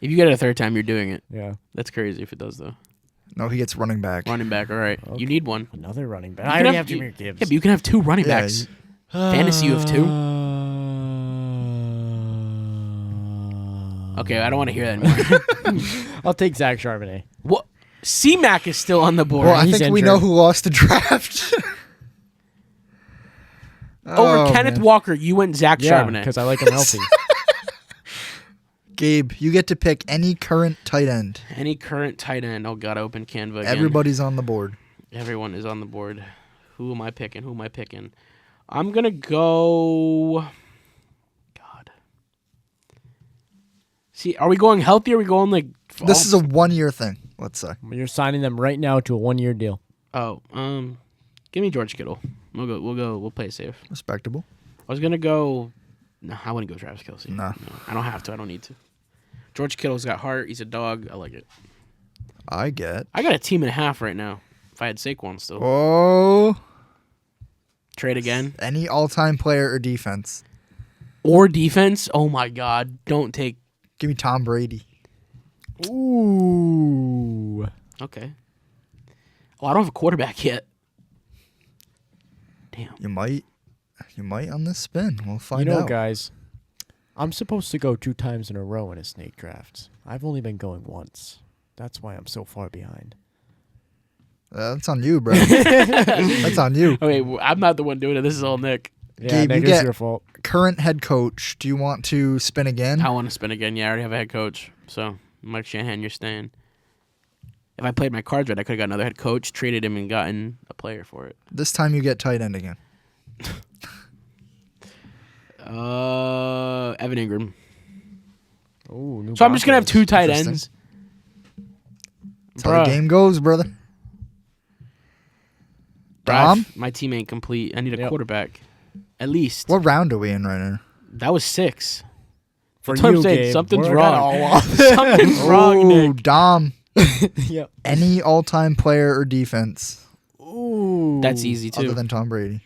If you get it a third time, you're doing it. Yeah. That's crazy if it does, though. No, he gets running back. Running back, all right. Okay. You need one. Another running back. You I can already have you- Jameer Gibbs. Yeah, but you can have 2 running Yeah, backs. Fantasy, you have 2. Okay, I don't want to hear that anymore. I'll take Zach Charbonnet. What? C-Mac is still on the board. Well, I He's think we injured. know who lost the draft. Over Oh, Kenneth man. Walker, you went Zach Yeah, Charbonnet. because I like him healthy. Gabe, you get to pick any current tight end. Any current tight end. Oh, God, open Canva again. Everybody's on the board. Everyone is on the board. Who am I picking? I'm going to go... God. See, are we going healthy or are we going like... This is a 1-year thing, let's say. You're signing them right now to a 1-year deal. Oh, give me George Kittle. We'll play it safe. Respectable. I was gonna go. No, I wouldn't go Travis Kelce. No. I don't have to. I don't need to. George Kittle's got heart. He's a dog. I like it. I get. I got a team and a half right now. If I had Saquon still, Oh. trade again Any all-time player or defense. or defense. Oh my God! Don't take. Give me Tom Brady. Ooh. Okay. Oh, I don't have a quarterback yet. Damn. You might on this spin. We'll find You know, out. guys, I'm supposed to go 2 times in a row in a snake draft. I've only been going once. That's why I'm so far behind. That's on you, bro. That's on you. Okay, I'm not the one doing it. This is all Nick. Yeah, Gabe, Nick, you it's get- your fault. Current head coach. Do you want to spin again? I want to spin again. Yeah, I already have a head coach. So, Mike Shanahan, you're staying. If I played my cards right, I could have got another head coach, traded him, and gotten a player for it. This time you get tight end again. Evan Ingram. Ooh, new So I'm just gonna have Broncos. 2 tight Interesting. ends. That's how the Bruh. game goes, brother. Dom? My team ain't complete. I need a Yep. quarterback. At least. What round are we in right now? That was 6. For That's what I'm you, saying. Gabe. Something's We're wrong. all off. Something's wrong, Oh, Nick. Dom. Yep. Any all-time player or defense Ooh. That's easy, too. other than Tom Brady.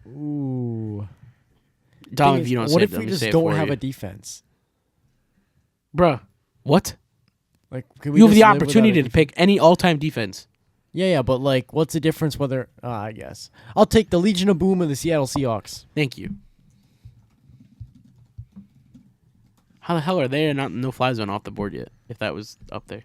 Ooh. Dom, Thing if is, you don't what say if it, we let me just say it don't for have you. a defense? Bruh, what? Like, could we You have just the live without opportunity a to pick any all-time defense. Yeah, but like, what's the difference whether? I guess I'll take the Legion of Boom of the Seattle Seahawks. Thank you. How the hell are they not no fly zone off the board yet? If that was up there.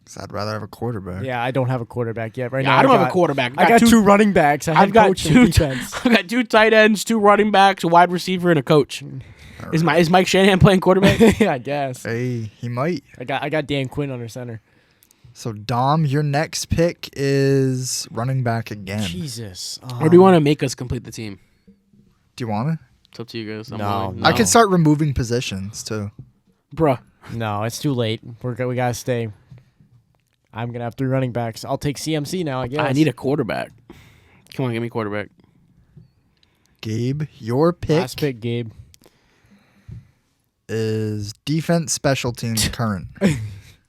'Cause I'd rather have a quarterback. Yeah, I don't have a quarterback yet. Right Yeah, now, I don't have a quarterback. I got two running backs. I I've got coach and two. defense. I've got 2 tight ends, 2 running backs, a wide receiver, and a coach. Is Mike Shanahan playing quarterback? Yeah, I guess. Hey, he might. I got Dan Quinn under center. So Dom, your next pick is running back again. Jesus. Or do you want to make us complete the team? Do you want to? It's up to you guys. I'm No. willing. I could start removing positions too. Bruh. No, it's too late. We gotta stay. I'm gonna have 3 running backs. I'll take CMC now. I guess. I need a quarterback. Come on, give me a quarterback. Gabe, your pick last pick, Gabe. is defense, special teams, current.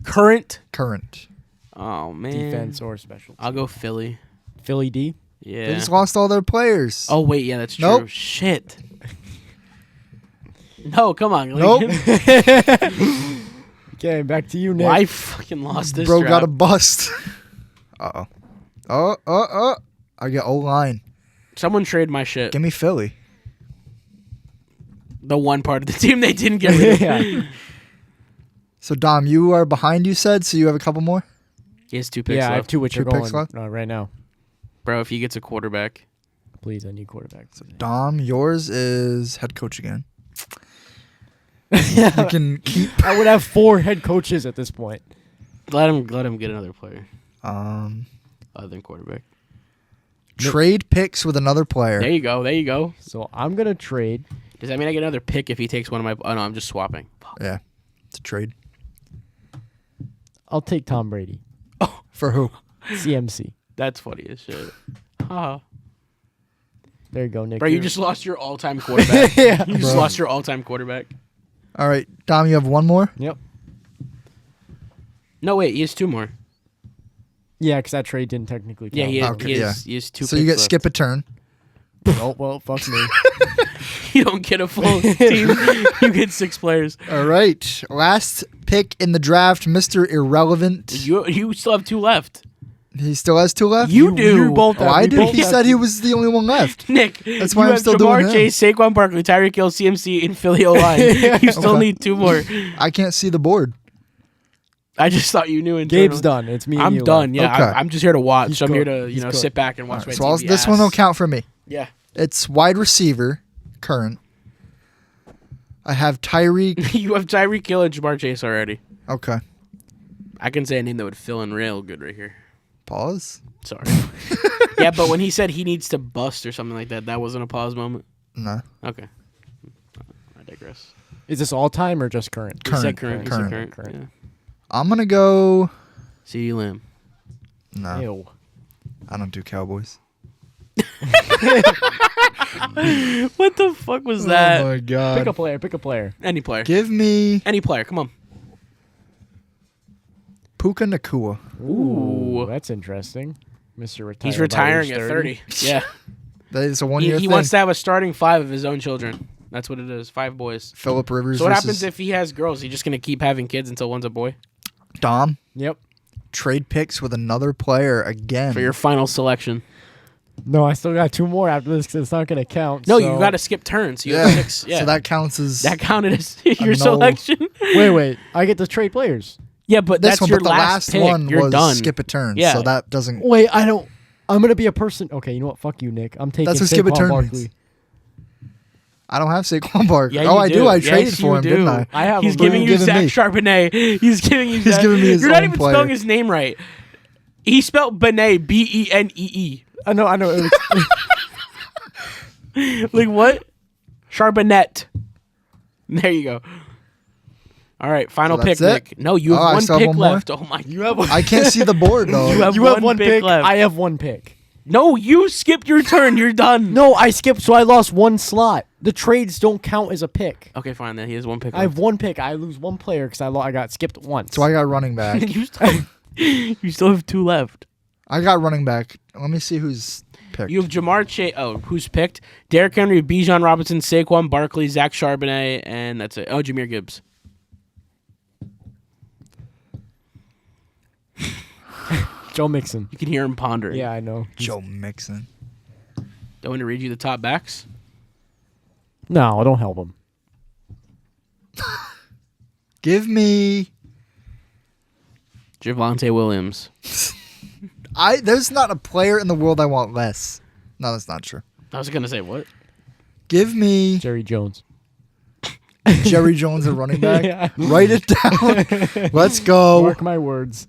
Current. Oh, man. Defense or special. I'll go Philly. Philly D. Yeah. They just lost all their players. Oh, wait. Yeah, that's true. Nope. Shit. No, come on. Nope. Okay, back to you, Nick. Well, I fucking lost this Bro draft. got a bust. Oh. I get O-line. Someone trade my shit. Give me Philly. The one part of the team they didn't get rid of. Yeah. So Dom, you are behind, you said, so you have a couple more? He has 2 picks Yeah, I have left. 2 which are 2 picks going left? right now. Bro, if he gets a quarterback. Please, I need quarterback. Dom, yours is head coach again. You can keep I would have 4 head coaches at this point. Let him get another player other than quarterback. trade picks with another player. There you go. So I'm gonna trade. Does that mean I get another pick if he takes one of my... Oh, no, I'm just swapping. Yeah. It's a trade. I'll take Tom Brady. For who? CMC. That's funny as shit. Haha. There you go, Nick. Bro, you just lost your all-time quarterback. Yeah. You just Bro. lost your all-time quarterback. All right. Dom, you have one more? Yep. No, wait, he has 2 more. Yeah, because that trade didn't technically count. Yeah, he has, Okay, he has 2 So picks you get left. skip a turn. Oh, well, fuck me. You don't get a full team. You get 6 players. All right. Last pick in the draft, Mr. Irrelevant. You still have 2 left. He still has 2 left? You do. You both Oh, have. I we do. both He have said to- he was the only one left. Nick, That's you why I'm have still Jamar doing him. Chase, Saquon Barkley, Tyreek Hill, CMC, and Philly O-line. You still Okay. need 2 more. I can't see the board. I just thought you knew. Gabe's internally. done. It's me and I'm you done. left. Yeah, Okay. I'm just here to watch. He's I'm here cooked. to He's cooked. sit back and All watch right, my so TV this one ass. will count for me. Yeah. It's wide receiver, current. I have Tyreek. You have Tyreek Hill and Jamar Chase already. Okay. I can say a name that would fill in real good right here. Pause. Sorry. Yeah, but when he said he needs to bust or something like that, that wasn't a pause moment. No. Okay. I digress. Is this all time or just current? He said Current. current. He said Current. current. Yeah. I'm going to go. CeeDee Lamb. No. Ew. I don't do Cowboys. What the fuck was that? Oh, my God. Pick a player. Pick a player. Any player. Give me Any player. Come on. Puka Nakua. Ooh. That's interesting. Mr. Retired. He's by retiring age at 30. Yeah. That is a one-year He thing. wants to have a starting 5 of his own children. That's what it is. 5 boys. Phillip Rivers So what versus happens if he has girls? He just going to keep having kids until one's a boy? Dom. Yep. Trade picks with another player again. For your final selection. No, I still got 2 more after this because it's not going to count. No, so- you got to skip turns. You yeah. have 6. Yeah. So that counts as that counted as your no. selection. Wait. I get to trade players. Yeah, but this that's one. your But the last pick. one You're was done. skip a turn. Yeah. So that doesn't. Wait, I don't. I'm going to be a person. Okay, you know what? Fuck you, Nick. I'm taking That's what skip a Saquon turn Barkley. means. I don't have Saquon Barkley. Yeah, Oh, you I do. I Yes, traded for you him, do. didn't I? I have He's him. giving Who you giving Zach me? Charbonnet. He's giving you. He's Zach. giving me his You're not own even player. spelling his name right. He spelled Benet Benee. I know. It was, Like what? Charbonnet. There you go. All right, final So pick, that's it? Nick. No, you Oh, I have one still have pick one more? left. Oh my! You have one. I can't see the board though. You have you one have one pick pick. left. I have 1 pick. No, you skipped your turn. You're done. No, I skipped, so I lost 1 slot. The trades don't count as a pick. Okay, fine. Then he has one pick. I have 1 pick. I lose 1 player because I got skipped once. So I got running back. you still have 2 left. I got running back. Let me see who's picked. You have Jamar Chase. Oh, who's picked? Derrick Henry, Bijan Robinson, Saquon Barkley, Zach Charbonnet, and that's it. Oh, Jameer Gibbs. Joe Mixon. You can hear him pondering. Yeah, I know. Joe Mixon. Don't want to read you the top backs. No, don't help him. Give me. Javonte Williams. There's not a player in the world I want less. No, that's not true. I was gonna say what? Give me Jerry Jones. Jerry Jones, a running back. Yeah. Write it down. Let's go. Mark my words.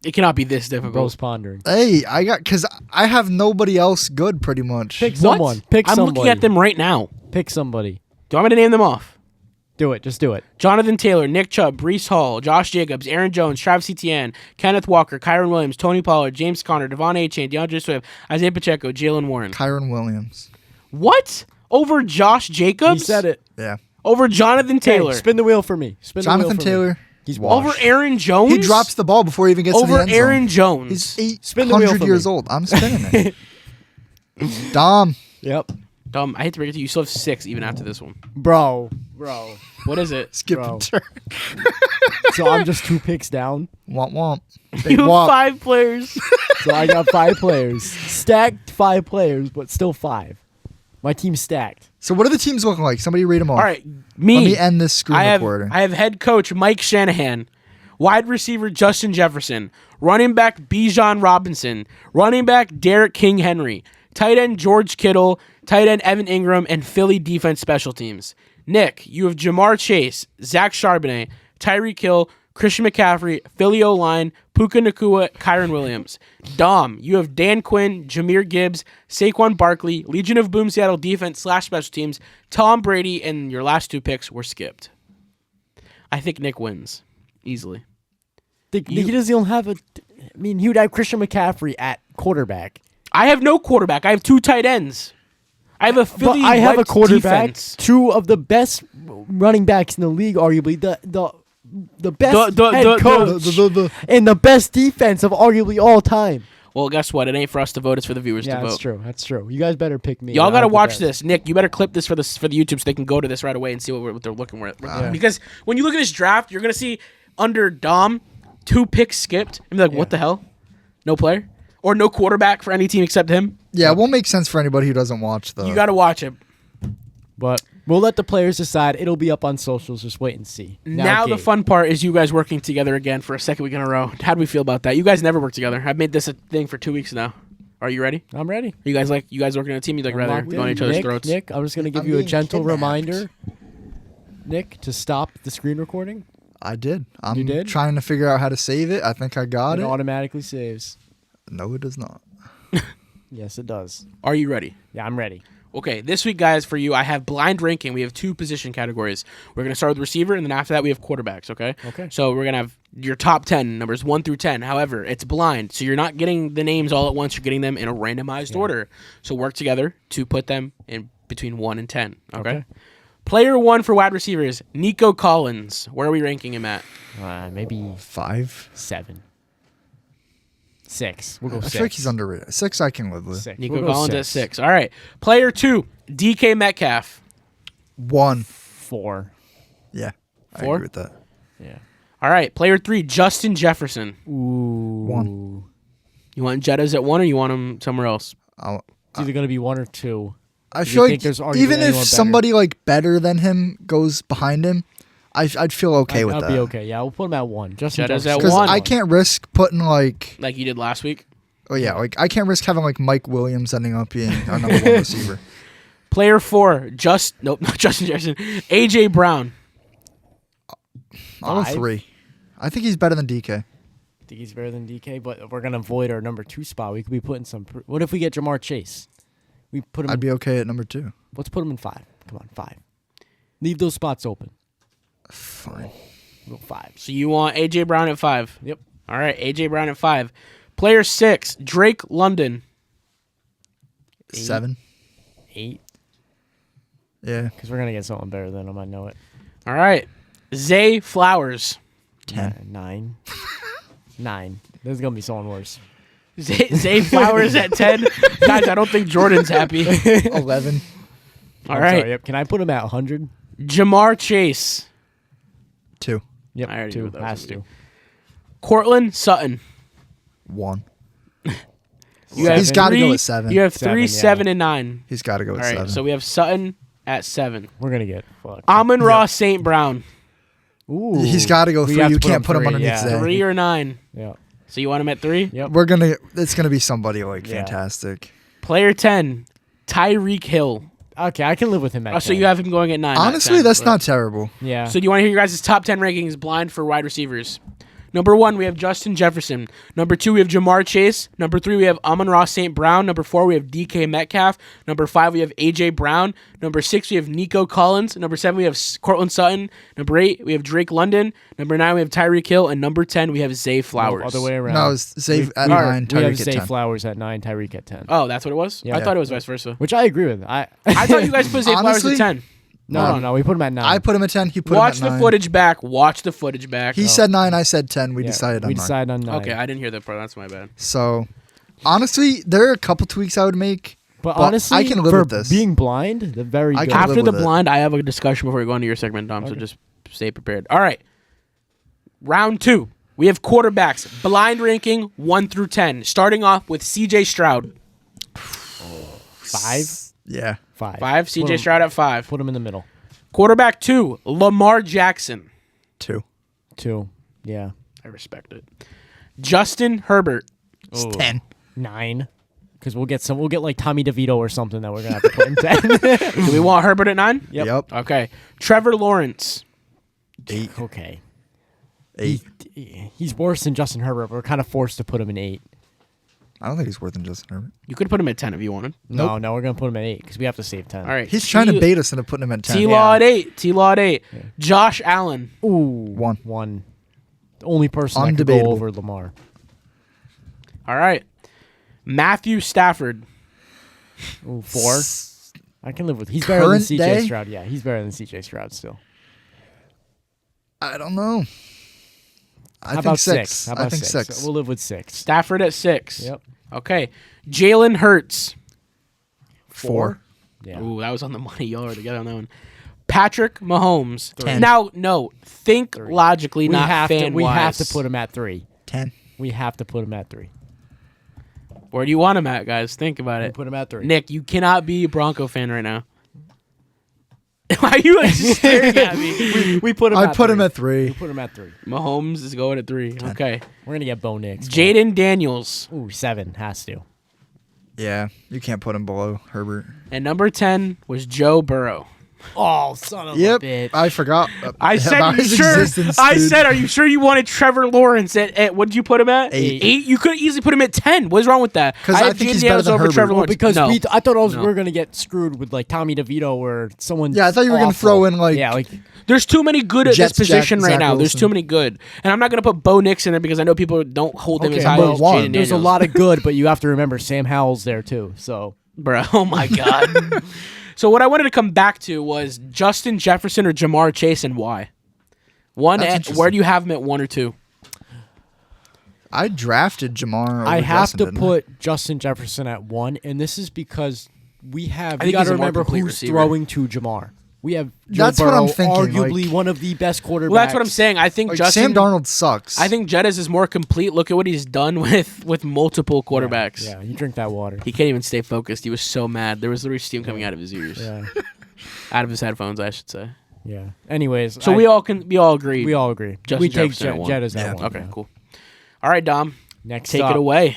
It cannot be this difficult. Bro's pondering. Hey, because I have nobody else good, pretty much. Pick What? someone. Pick I'm somebody. looking at them right now. Pick somebody. Do you want me to name them off? Do it. Just do it. Jonathan Taylor, Nick Chubb, Breece Hall, Josh Jacobs, Aaron Jones, Travis Etienne, Kenneth Walker, Kyron Williams, Tony Pollard, James Conner, Devon Achane, DeAndre Swift, Isaiah Pacheco, Jalen Warren. Kyron Williams. What? Over Josh Jacobs? He said it. Yeah. Over Jonathan Taylor? Hey, spin the wheel for me. Spin the wheel Jonathan for Taylor. Me. He's Over washed. Aaron Jones? He drops the ball before he even gets to the Over end zone. Aaron Jones. He's Spin the wheel 800 for years me. old. I'm spinning it. Dom. Yep. Dumb. I hate to break it to you. You still have 6 even after this one. Bro. What is it? Skip Bro. a turn. So I'm just 2 picks down. Womp womp. Big You have womp. 5 players. So I got 5 players. Stacked 5 players, but still 5. My team's stacked. So what do the teams look like? Somebody read them off. All right. Me. Let me end this screen I recording. have head coach Mike Shanahan, wide receiver Justin Jefferson, running back Bijan Robinson, running back Derek King Henry, tight end George Kittle, tight end Evan Ingram, and Philly defense special teams. Nick, you have Jamar Chase, Zach Charbonnet, Tyreek Hill, Christian McCaffrey, Philly O-line, Puka Nacua, Kyron Williams. Dom, you have Dan Quinn, Jameer Gibbs, Saquon Barkley, Legion of Boom Seattle defense / special teams, Tom Brady, and your last 2 picks were skipped. I think Nick wins easily. He doesn't have a. I mean, he would have Christian McCaffrey at quarterback. I have no quarterback. I have 2 tight ends. I have a Philly But I have a white quarterback. defense. 2 of the best running backs in the league, arguably the best head coach and the best defense of arguably all time. Well, guess what? It ain't for us to vote. It's for the viewers to vote. That's true. That's true. You guys better pick me. Y'all got to I'm the watch best. this. Nick, you better clip this for the YouTube so they can go to this right away and see what they're looking at. Yeah. Because when you look at this draft, you're going to see under Dom, 2 picks skipped. And be like, what the hell? No player? Or no quarterback for any team except him? Yeah, it won't make sense for anybody who doesn't watch the. You got to watch it. But we'll let the players decide. It'll be up on socials. Just wait and see. Now the Gabe. fun part is you guys working together again for a second week in a row. How do we feel about that? You guys never work together. I've made this a thing for 2 weeks now. Are you ready? I'm ready. You guys working on a team? You like I'm rather locked go on in. each other's Nick, throats? Nick, I'm just going to give I'm you a being gentle kidnapped. reminder, Nick, to stop the screen recording. I did. I'm You did? trying to figure out how to save it. I think I got It it. automatically saves. No, it does not. Yes, it does. Are you ready? Yeah, I'm ready. Okay, this week, guys, for you, I have blind ranking. We have 2 position categories. We're going to start with receiver, and then after that, we have quarterbacks, okay? Okay. So we're going to have your top 10, numbers 1 through 10. However, it's blind, so you're not getting the names all at once. You're getting them in a randomized order. So work together to put them in between 1 and 10, okay? Player 1 for wide receivers, Nico Collins. Where are we ranking him at? Maybe 5. 7. 6. We'll go I 6. feel like he's underrated. 6 I can live with. 6. Nico We'll go Collins at 6. All right. Player 2, DK Metcalf. 1. 4. Yeah. I 4? agree with that. Yeah. All right. Player 3, Justin Jefferson. Ooh. 1. You want Jettas at 1 or you want him somewhere else? It's either going to be 1 or 2. I Do you feel think like there's arguably even if anyone better? somebody like better than him goes behind him, I'd feel okay with I'll that. be okay. Yeah, we'll put him at 1. Justin Jettas Jefferson. at Because 1. I can't risk putting like, Like you did last week. oh yeah, like I can't risk having like Mike Williams ending up being our number 1 receiver. Player 4, not Justin Jefferson. AJ Brown. I'm a 5. 3. I think he's better than DK. I think he's better than DK, but we're going to avoid our number 2 spot. We could be putting some. What if we get Jamar Chase? We put him. I'd be okay at number 2. Let's put him in 5. Come on, 5. Leave those spots open. Fine. We'll go 5. So you want AJ Brown at 5. Yep. All right, AJ Brown at 5. Player 6, Drake London. 7. 8. Yeah. Because we're going to get someone better than him. I know it. All right. Zay Flowers. 10. 9. 9. There's going to be someone worse. Zay Flowers at 10. Guys, I don't think Jordan's happy. 11. All I'm right. sorry, yep. Can I put him at 100? Jamar Chase. 2. Yep. I already 2. knew that was Has gonna to. Cortland Sutton. 1. He's gotta go three- with 7. You have 7, 3, yeah. 7, and 9. He's got to go with All right, 7. so we have Sutton at 7. We're gonna get fucked. Amon-Ra St. Brown. Ooh, He's got to go We 3. have You to can't put him 3, underneath yeah. Zay. 3 or 9. Yeah. So you want him at 3? Yep. It's gonna be somebody like Yeah. fantastic. Player 10, Tyreek Hill. Okay, I can live with him at Oh, so 10. you have him going at 9. not Honestly, 10, that's but- not terrible. Yeah. So do you want to hear your guys' top 10 rankings blind for wide receivers? Number 1, we have Justin Jefferson. Number 2, we have Jamar Chase. Number 3, we have Amon-Ra St. Brown. Number 4, we have DK Metcalf. Number 5, we have AJ Brown. Number 6, we have Nico Collins. Number 7, we have Cortland Sutton. Number 8, we have Drake London. Number 9, we have Tyreek Hill. And number 10, we have Zay Flowers. Other way around. No, it's Zay at we, 9, we have Tyreek at Zay 10. Flowers at 9, Tyreek at 10. Oh, that's what it was? Yeah. I thought it was vice versa. Which I agree with. I thought you guys put Zay Flowers Honestly, at 10. No, we put him at 9. I put him at 10. He put Watch him at 9. the footage back. Watch the footage back. He said 9. I said 10. We decided on 9. We decided on 9. Okay, I didn't hear that part. That's my bad. So, honestly, there are a couple tweaks I would make. But But honestly, I can live for with this. being blind, they're very I good. can live After the with it. blind, I have a discussion before we go into your segment, Dom, so just stay prepared. All right. Round 2. We have quarterbacks. Blind ranking 1 through 10. Starting off with CJ Stroud. 5? Yeah. 5. 5. CJ Stroud at 5. Put him in the middle. Quarterback 2. Lamar Jackson. 2. 2. Yeah. I respect it. Justin Herbert. It's 10. 9. Because we'll get like Tommy DeVito or something that we're gonna have to put in 10. Do we want Herbert at 9? Yep. Okay. Trevor Lawrence. 8. Okay. 8. He's worse than Justin Herbert. We're kind of forced to put him in 8. I don't think he's worse than Justin Herbert. You could put him at 10 if you wanted. No, we're gonna put him at 8 because we have to save 10. All right. He's trying to bait us into putting him at 10. T-Law at 8. T-Law at 8. Josh Allen. Ooh, 1. 1. The only person that could go Undebatable. over Lamar. All right. Matthew Stafford. Ooh, 4. I can live with. He's better than Current CJ day? Stroud. Yeah, he's better than CJ Stroud still. I don't know. I How think about 6. How about I think 6? 6. We'll live with 6. Stafford at 6. Yep. Okay. Jalen Hurts. 4. Yeah. Ooh, that was on the money. Y'all are together on that one. Patrick Mahomes. 10. Now, no. Think logically, not fan-wise. We have to put him at 3. 10. We have to put him at 3. Where do you want him at, guys? Think about We it. put him at 3. Nick, you cannot be a Bronco fan right now. Why are you like, just staring at me? We put him. I at put 3. him at We 3. put him at 3. Mahomes is going at 3. Okay. We're gonna get Bo Nix. Jaden Daniels. Ooh, 7 has to. Yeah. You can't put him below Herbert. And number 10 was Joe Burrow. Oh, son of Yep. a bitch! I forgot. I said, about you his sure? existence, I dude. said, are you sure you wanted Trevor Lawrence at what did you put him at? 8. 8? You could easily put him at 10. What's wrong with that? 'Cause I have think Jaden he's Daniels better than over Herbert. Trevor Well, Lawrence. Because no. I thought we No. were gonna get screwed with like Tommy DeVito or someone. Yeah, I thought you were gonna awful. throw in, like, yeah, like There's too many good at Jets, this position Zach right now. There's Wilson. too many good. And I'm not going to put Bo Nix in there because I know people don't hold him okay, as high number as one. Jaden Daniels. there's a lot of good, but you have to remember Sam Howell's there too. So Bro, oh my God. So what I wanted to come back to was Justin Jefferson or Jamar Chase and why. That's interesting. Where do you have him at 1 or 2? I drafted Jamar. Over I have Justin, to didn't I? put Justin Jefferson at 1, and this is because we I got think to he's a more remember complete who's receiver. throwing to Jamar. We have Joe That's what I'm Burrow, thinking, arguably like- one of the best quarterbacks. Well, that's what I'm saying. I think Like, Justin Sam Darnold sucks. I think Jettis is more complete. Look at what he's done with multiple quarterbacks. Yeah, you drink that water. He can't even stay focused. He was so mad. There was literally steam coming out of his ears. Yeah, Out of his headphones, I should say. yeah. Anyways, So we all agree. we all agree. Justin we take Jefferson at 1. Jett as Yeah. that one. Okay, yeah. cool. All right, Dom. Next Take up, it away.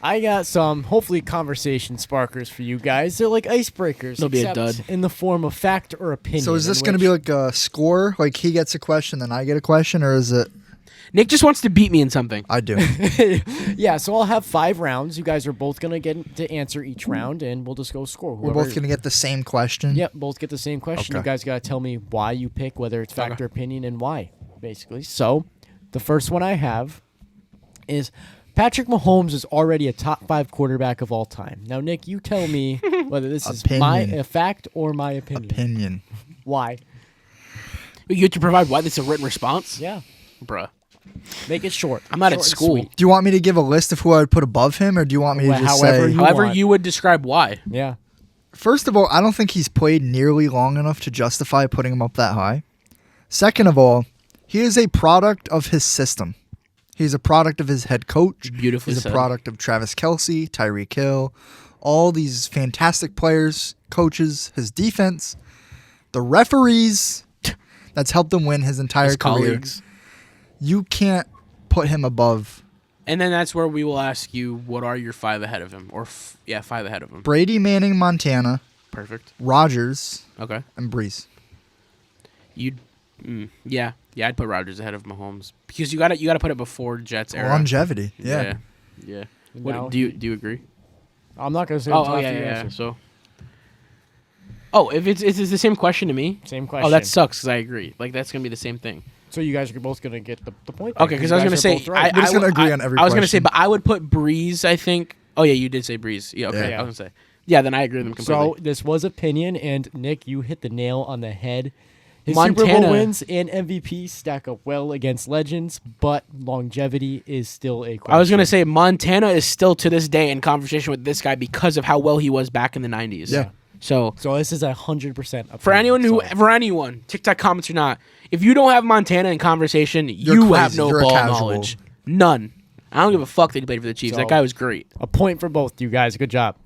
I got some hopefully conversation sparkers for you guys. They're like icebreakers. They'll be a except dud. in the form of fact or opinion. So is this in going to which- be like a score? Like he gets a question, then I get a question, or is it? Nick just wants to beat me in something. I do. Yeah, so I'll have 5 rounds. You guys are both gonna get to answer each round, and we'll just go score. We're both going to get the same question. Yep, both get the same question. Okay. You guys gotta tell me why you pick, whether it's fact or opinion, and why, basically. So, the first one I have is Patrick Mahomes is already a top 5 quarterback of all time. Now, Nick, you tell me whether this is Opinion. a fact or my opinion. Opinion. Why? You have to provide why this is a written response? Yeah, Bruh. make it short. I'm not at Short and school. sweet. Do you want me to give a list of who I would put above him, or do you want me to Well, just however say? you- However want. you would describe why. Yeah. First of all, I don't think he's played nearly long enough to justify putting him up that high. Second of all, he is a product of his system. He's a product of his head coach. Beautifully He's said. a product of Travis Kelce, Tyreek Hill, all these fantastic players, coaches, his defense, the referees. That's helped him win his entire His career. colleagues. You can't put him above And then that's where we will ask you, what are your 5 ahead of him? Or, 5 ahead of him. Brady, Manning, Montana, Perfect. Rodgers, Okay. and Breeze. Yeah, I'd put Rodgers ahead of Mahomes because you got to put it before Jets era. Longevity. Yeah. Yeah. Now What, do you agree? I'm not going to say Oh, yeah. So, if it's the same question to me. Same question. Oh, that sucks because I agree. Like that's gonna be the same thing. So you guys are both going to get the point there, Okay, because you I was guys gonna are say both right. We're just gonna agree on every I was gonna say, question. but I would put Breeze. I think. Oh yeah, you did say Breeze. Yeah. Okay. Yeah. I was gonna say. Yeah, then I agree with him completely. So this was opinion, and Nick, you hit the nail on the head. His Montana. Super Bowl wins and MVP stack up well against legends, but longevity is still a question. I was gonna say Montana is still to this day in conversation with this guy because of how well he was back in the '90s. Yeah. So this is 100% for anyone, TikTok comments or not, if you don't have Montana in conversation, you crazy. have no You're a ball casual. knowledge. None. I don't give a fuck that he played for the Chiefs. So- That guy was great. a point for both you guys. Good job.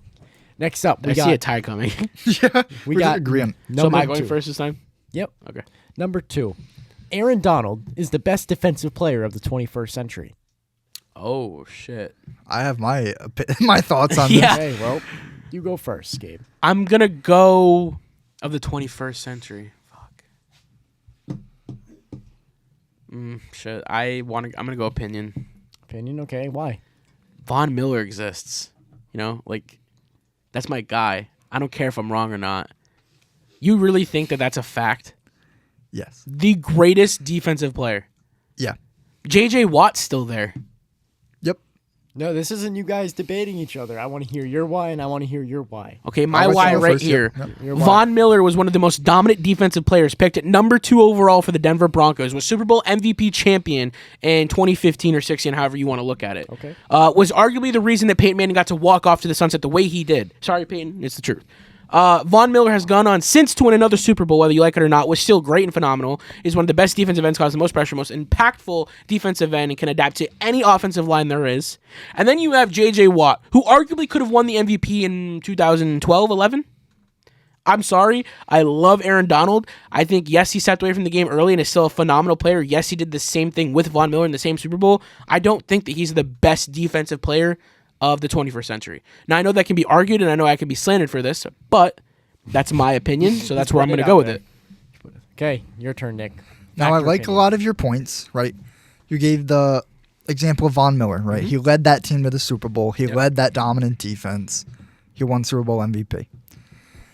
Next up, we I got see a tie coming. Yeah. we We're got agreeing. So am I number going 2. first this time? Yep. Okay. Number 2. Aaron Donald is the best defensive player of the 21st century. Oh shit. I have my my thoughts on Yeah. Okay, well, you go first, Gabe. I'm gonna go of the 21st century. Fuck. Shit. I'm gonna go opinion. Opinion, okay. Why? Von Miller exists. You know, like that's my guy. I don't care if I'm wrong or not. You really think that that's a fact? Yes. The greatest defensive player. Yeah. J.J. Watt's still there. Yep. No, this isn't you guys debating each other. I want to hear your why, and I want to hear your why. Okay, my I'll let why you go right first, here. yep. Your why. Von Miller was one of the most dominant defensive players, picked at number 2 overall for the Denver Broncos, was Super Bowl MVP champion in 2015 or 16, however you want to look at it. Okay. Was arguably the reason that Peyton Manning got to walk off to the sunset the way he did. Sorry, Peyton, it's the truth. Von Miller has gone on since to win another Super Bowl, whether you like it or not, was still great and phenomenal. Is one of the best defensive ends, caused the most pressure, most impactful defensive end, and can adapt to any offensive line there is. And then you have J.J. Watt, who arguably could have won the MVP in 2012, 11. I'm sorry. I love Aaron Donald. I think, yes, he stepped away from the game early and is still a phenomenal player. Yes, he did the same thing with Von Miller in the same Super Bowl. I don't think that he's the best defensive player of the 21st century. Now, I know that can be argued, and I know I can be slandered for this, but that's my opinion, so that's where I'm going to go with it. Okay, your turn, Nick. Now, I like a lot of your points, right? You gave the example of Von Miller, right? He led that team to the Super Bowl. He led that dominant defense. He won Super Bowl MVP.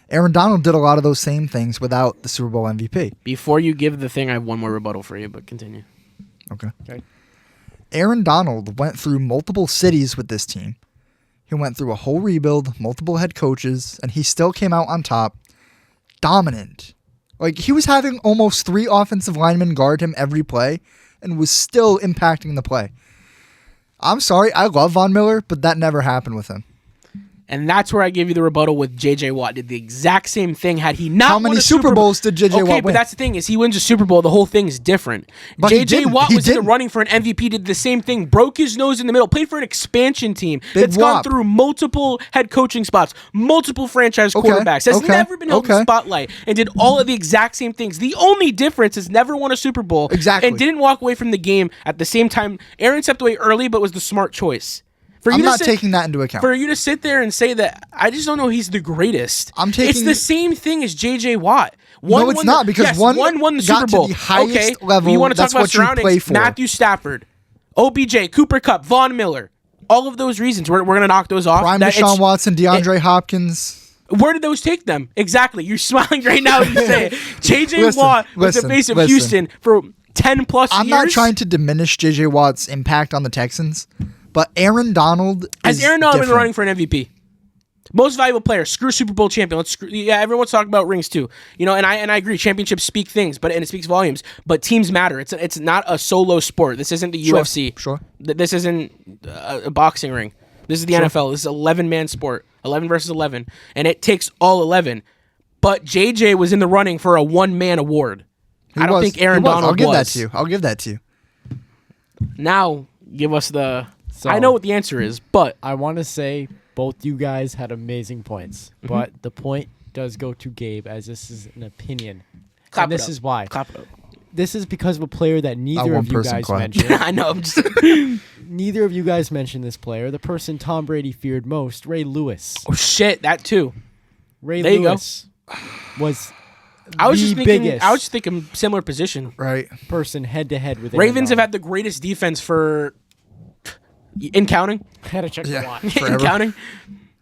Aaron Donald did a lot of those same things without the Super Bowl MVP. Before you give the thing, I have one more rebuttal for you, but continue. Okay. Okay. Aaron Donald went through multiple cities with this team. He went through a whole rebuild, multiple head coaches, and he still came out on top. Dominant. Like, he was having almost 3 offensive linemen guard him every play and was still impacting the play. I'm sorry, I love Von Miller, but that never happened with him. And that's where I give you the rebuttal with J.J. Watt. Did the exact same thing had he not How won many a Super Bowls did J.J. Okay, Watt but win? that's the thing, is he wins a Super Bowl, the whole thing is different. But he J.J. didn't. Watt He was in the didn't. running for an MVP, did the same thing, broke his nose in the middle, played for an expansion team Big that's gone whop. through multiple head coaching spots, multiple franchise Okay, quarterbacks, has okay, never been held in the okay. spotlight, and did all of the exact same things. The only difference is never won a Super Bowl Exactly. and didn't walk away from the game at the same time. Aaron stepped away early, but was the smart choice. For I'm you to not sit- taking that into account. For you to sit there and say that, I just don't know he's the greatest. I'm It's taking- the same thing as J.J. Watt. No, it's not, because one won the got Super to Bowl. the highest okay, level. you want to talk That's about what you surroundings? play for. Matthew Stafford, OBJ, Cooper Kupp, Von Miller. All of those reasons. We're going to knock those off. Prime That Deshaun it's- Watson, DeAndre Hopkins. Where did those take them? Exactly. You're smiling right now when you say it. J.J. Listen, Watt was the listen, face of listen. Houston for 10 plus I'm years. not trying to diminish J.J. Watt's impact on the Texans, but Aaron Donald Has is Aaron Donald been different. running for an MVP? Most valuable player. Screw Super Bowl champion. Everyone's talking about rings too. You know, and I agree. Championships speak things, and it speaks volumes. But teams matter. It's not a solo sport. This isn't the Sure, UFC. sure. This isn't a boxing ring. This is the NFL. This is 11-man sport. 11 versus 11, and it takes all 11. But JJ was in the running for a one-man award. I don't think Aaron Donald I'll give was. that to you. I'll give that to you. Now give us the. So, I know what the answer is, but I want to say both you guys had amazing points, but the point does go to Gabe, as this is an opinion. Clap And it this up. is why. Clap it up. This is because of a player that neither one of you person guys clap. mentioned. I know. I'm just. Neither of you guys mentioned this player. The person Tom Brady feared most, Ray Lewis. Oh shit! That too. Ray There you go. Lewis was I was the just thinking. biggest I was just thinking similar position. Right. person head to head with Ravens have NFL. had the greatest defense for. In counting. had to check the Yeah. watch. In Forever. counting.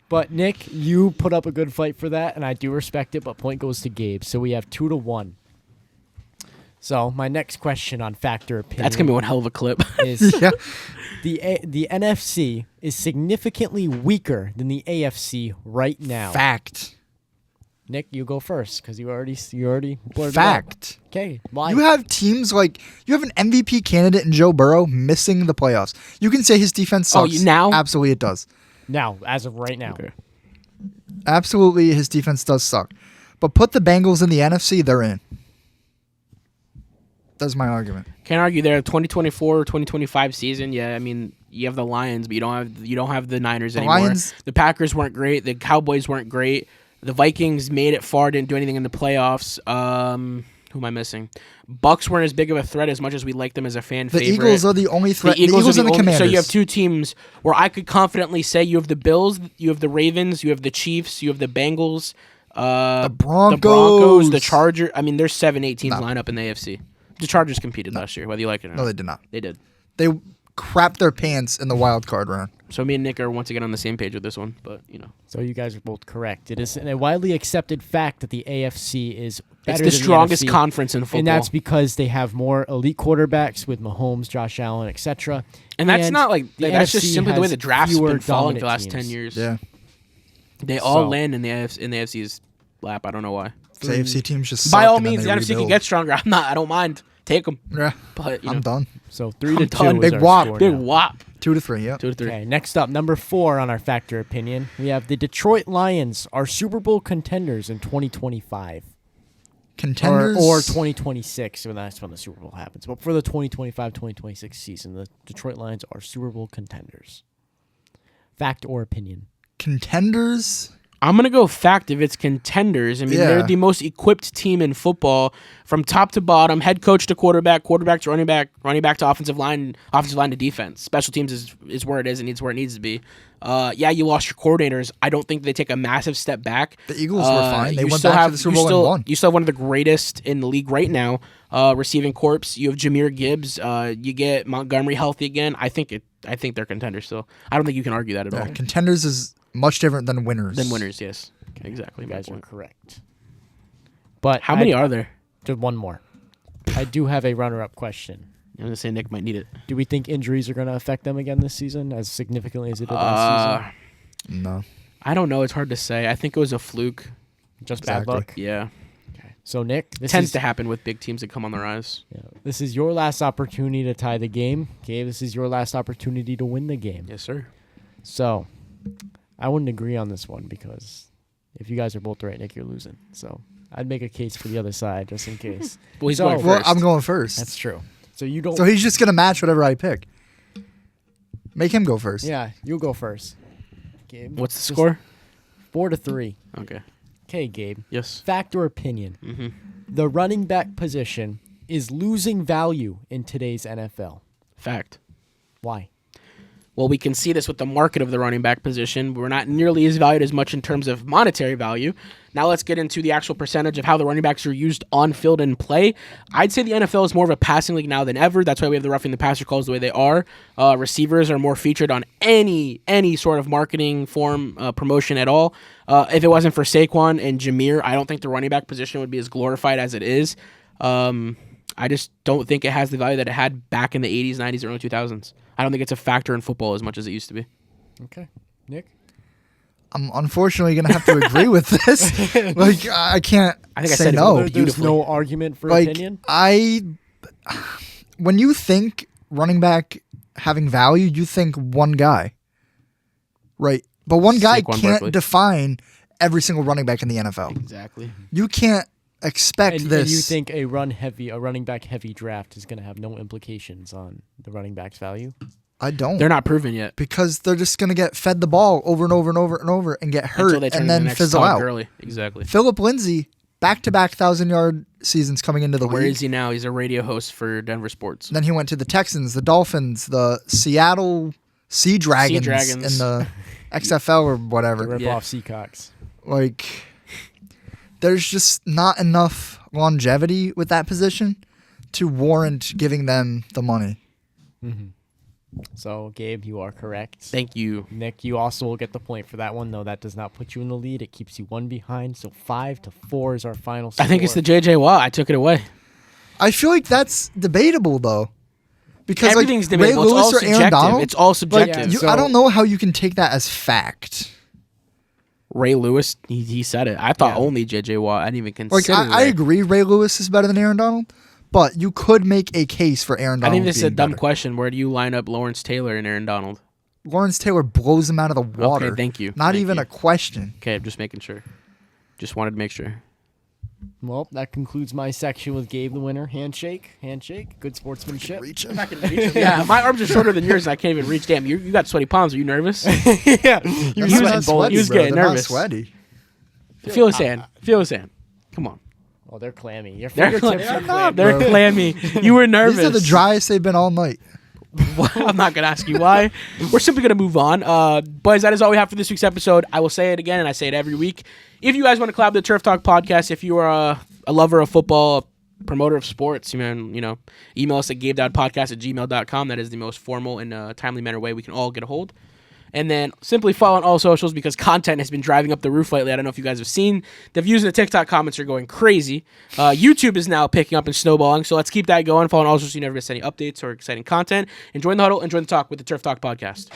But Nick, you put up a good fight for that, and I do respect it. But point goes to Gabe. So we have 2-1. So my next question on factor opinion. That's gonna be one hell of a clip. is Yeah. the NFC is significantly weaker than the AFC right now. Fact. Nick, you go first because you already blurted Fact. Okay, why? You have teams like you have an MVP candidate in Joe Burrow missing the playoffs. You can say his defense Oh, sucks. now? Absolutely, it does. now, as of right now. Okay. Absolutely, his defense does suck. But put the Bengals in the NFC, they're in. That's my argument. Can't argue there. 2024 or 2025 season. Yeah, I mean you have the Lions, but you don't have the Niners anymore. Lions- The Packers weren't great. The Cowboys weren't great. The Vikings made it far, didn't do anything in the playoffs. Who am I missing? Bucks weren't as big of a threat as much as we liked them as a fan The favorite. Eagles are the only threat. The Eagles, are and the only- Commanders. So you have two teams where I could confidently say you have the Bills, you have the Ravens, you have the Chiefs, you have the Bengals, the Broncos, Broncos, the Chargers. I mean, there's 7-8 teams No. line up in the AFC. The Chargers competed last year, whether you like it or not. No, they did not. They did. They crapped their pants in the wild card round. So me and Nick are once again on the same page with this one, but you know, So you guys are both correct. It is a widely accepted fact that the AFC is better it's the than strongest NFC, conference in football, and that's because they have more elite quarterbacks with Mahomes, Josh Allen, etc. And that's not like the that's just NFC simply the way has the draft's fewer been falling for dominant the last 10 teams. years. Yeah. They all So- land in the AFC's lap. I don't know why. The AFC teams just By suck, all and then means, they the NFC can rebuild. get stronger. I don't mind. Take them. Yeah. But you I'm know, done. So 3-2. I'm done. is Big our whop. score big now. whop. 2-3. Yep. 2-3. Okay, next up, number 4 on our factor opinion, we have the Detroit Lions are Super Bowl contenders in 2025. Contenders Or 2026, when that's when the Super Bowl happens. But for the 2025-2026 season, the Detroit Lions are Super Bowl contenders. Fact or opinion? contenders. I'm gonna go fact if it's contenders. I mean, Yeah. they're the most equipped team in football from top to bottom, head coach to quarterback, quarterback to running back to offensive line to defense. Special teams is where it is and it's where it needs to be. Yeah, you lost your coordinators. I don't think they take a massive step back. The Eagles were fine. They you went still back to have- the Super you Bowl still- and won. You still have one of the greatest in the league right now, receiving corps. You have Jahmyr Gibbs. You get Montgomery healthy again. I think they're contenders still. I don't think you can argue that at all. Contenders is much different than winners. Than winners, yes. Exactly. You my guys are point. correct. But How many are there? Just one more. I do have a runner-up question. I'm gonna say Nick might need it. Do we think injuries are going to affect them again this season as significantly as it did last season? No. I don't know. It's hard to say. I think it was a fluke. Just Exactly. bad luck? Yeah, So, Nick, this tends is, to happen with big teams that come on the rise. this is your last opportunity to tie the game. Gabe, this is your last opportunity to win the game. Yes, sir. So, I wouldn't agree on this one because if you guys are both right, Nick, you're losing. So, I'd make a case for the other side just in case. Well, he's So- going Well, first. I'm going first. That's true. So, you don't. So he's just gonna match whatever I pick. Make him go first. Yeah, you'll go first. Gabe. What's the Just score? 4-3. Okay. Okay, Gabe. Yes. Fact or opinion? Mm-hmm. The running back position is losing value in today's NFL. Fact. Why? Well, we can see this with the market of the running back position. We're not nearly as valued as much in terms of monetary value. Now let's get into the actual percentage of how the running backs are used on field and play. I'd say the NFL is more of a passing league now than ever. That's why we have the roughing the passer calls the way they are. Receivers are more featured on any sort of marketing form, promotion at all. If it wasn't for Saquon and Jahmyr, I don't think the running back position would be as glorified as it is. I just don't think it has the value that it had back in the 80s, 90s, early 2000s. I don't think it's a factor in football as much as it used to be. Okay. Nick? I'm unfortunately gonna have to agree with this. Like I can't. I think I say said it no. well. There's no argument for Like opinion? when you think running back having value, you think one guy, right? But one guy Saquon can't Barkley. define every single running back in the NFL. Exactly. You can't expect And, this. and you think a running back heavy draft is going to have no implications on the running back's value? I don't. They're not proven yet. Because they're just going to get fed the ball over and over and over and over and get hurt Until they turn and into the then next fizzle Todd out. Gurley. Exactly. Philip Lindsay, back-to-back 1,000-yard seasons coming into the Where league. is he now? He's a radio host for Denver Sports. Then he went to the Texans, the Dolphins, the Seattle Sea Dragons, Dragons. in the XFL or The whatever. rip Yeah. off Seacocks. Like, there's just not enough longevity with that position to warrant giving them the money. So, Gabe, you are correct. Thank you. Nick, you also will get the point for that one, though that does not put you in the lead. It keeps you one behind. So 5-4 is our final score. I think it's the J.J. Watt. I took it away. I feel like that's debatable, though. Because Everything's like, Ray debatable. It's all Lewis or Aaron subjective. Donald, It's all like, subjective. I So- don't know how you can take that as fact. Ray Lewis, he said it. I thought Yeah. only J.J. Watt. I didn't even Like consider I Ray. agree, Ray Lewis is better than Aaron Donald, but you could make a case for Aaron I Donald. think this is a being dumb better. question. Where do you line up Lawrence Taylor and Aaron Donald? Lawrence Taylor blows him out of the water. Okay, thank you. Not Thank even you. a question. Okay, I'm just making sure. Just wanted to make sure. Well, that concludes my section with Gabe the winner. Handshake. Good sportsmanship. Reach him. Yeah, my arms are shorter than yours, and I can't even reach. Damn, you got sweaty palms. Are you nervous? Yeah. He was not sweaty, He was getting They're nervous. Not sweaty. Feel his hand. Feel his hand. Come on. Oh, they're clammy. Your They're, fingertips are not, clammy. they're bro. clammy. You were nervous. These are the driest they've been all night. I'm not going to ask you why. We're simply going to move on. Boys, that is all we have for this week's episode. I will say it again, and I say it every week. If you guys want to collab the Turf Talk podcast, if you are a lover of football, a promoter of sports, email us at gabe.podcast@gmail.com. That is the most formal and timely manner way we can all get a hold. And then simply follow on all socials because content has been driving up the roof lately. I don't know if you guys have seen. The views in the TikTok comments are going crazy. YouTube is now picking up and snowballing, so let's keep that going. Follow on all socials so you never miss any updates or exciting content. And join the huddle and join the talk with the Turf Talk podcast.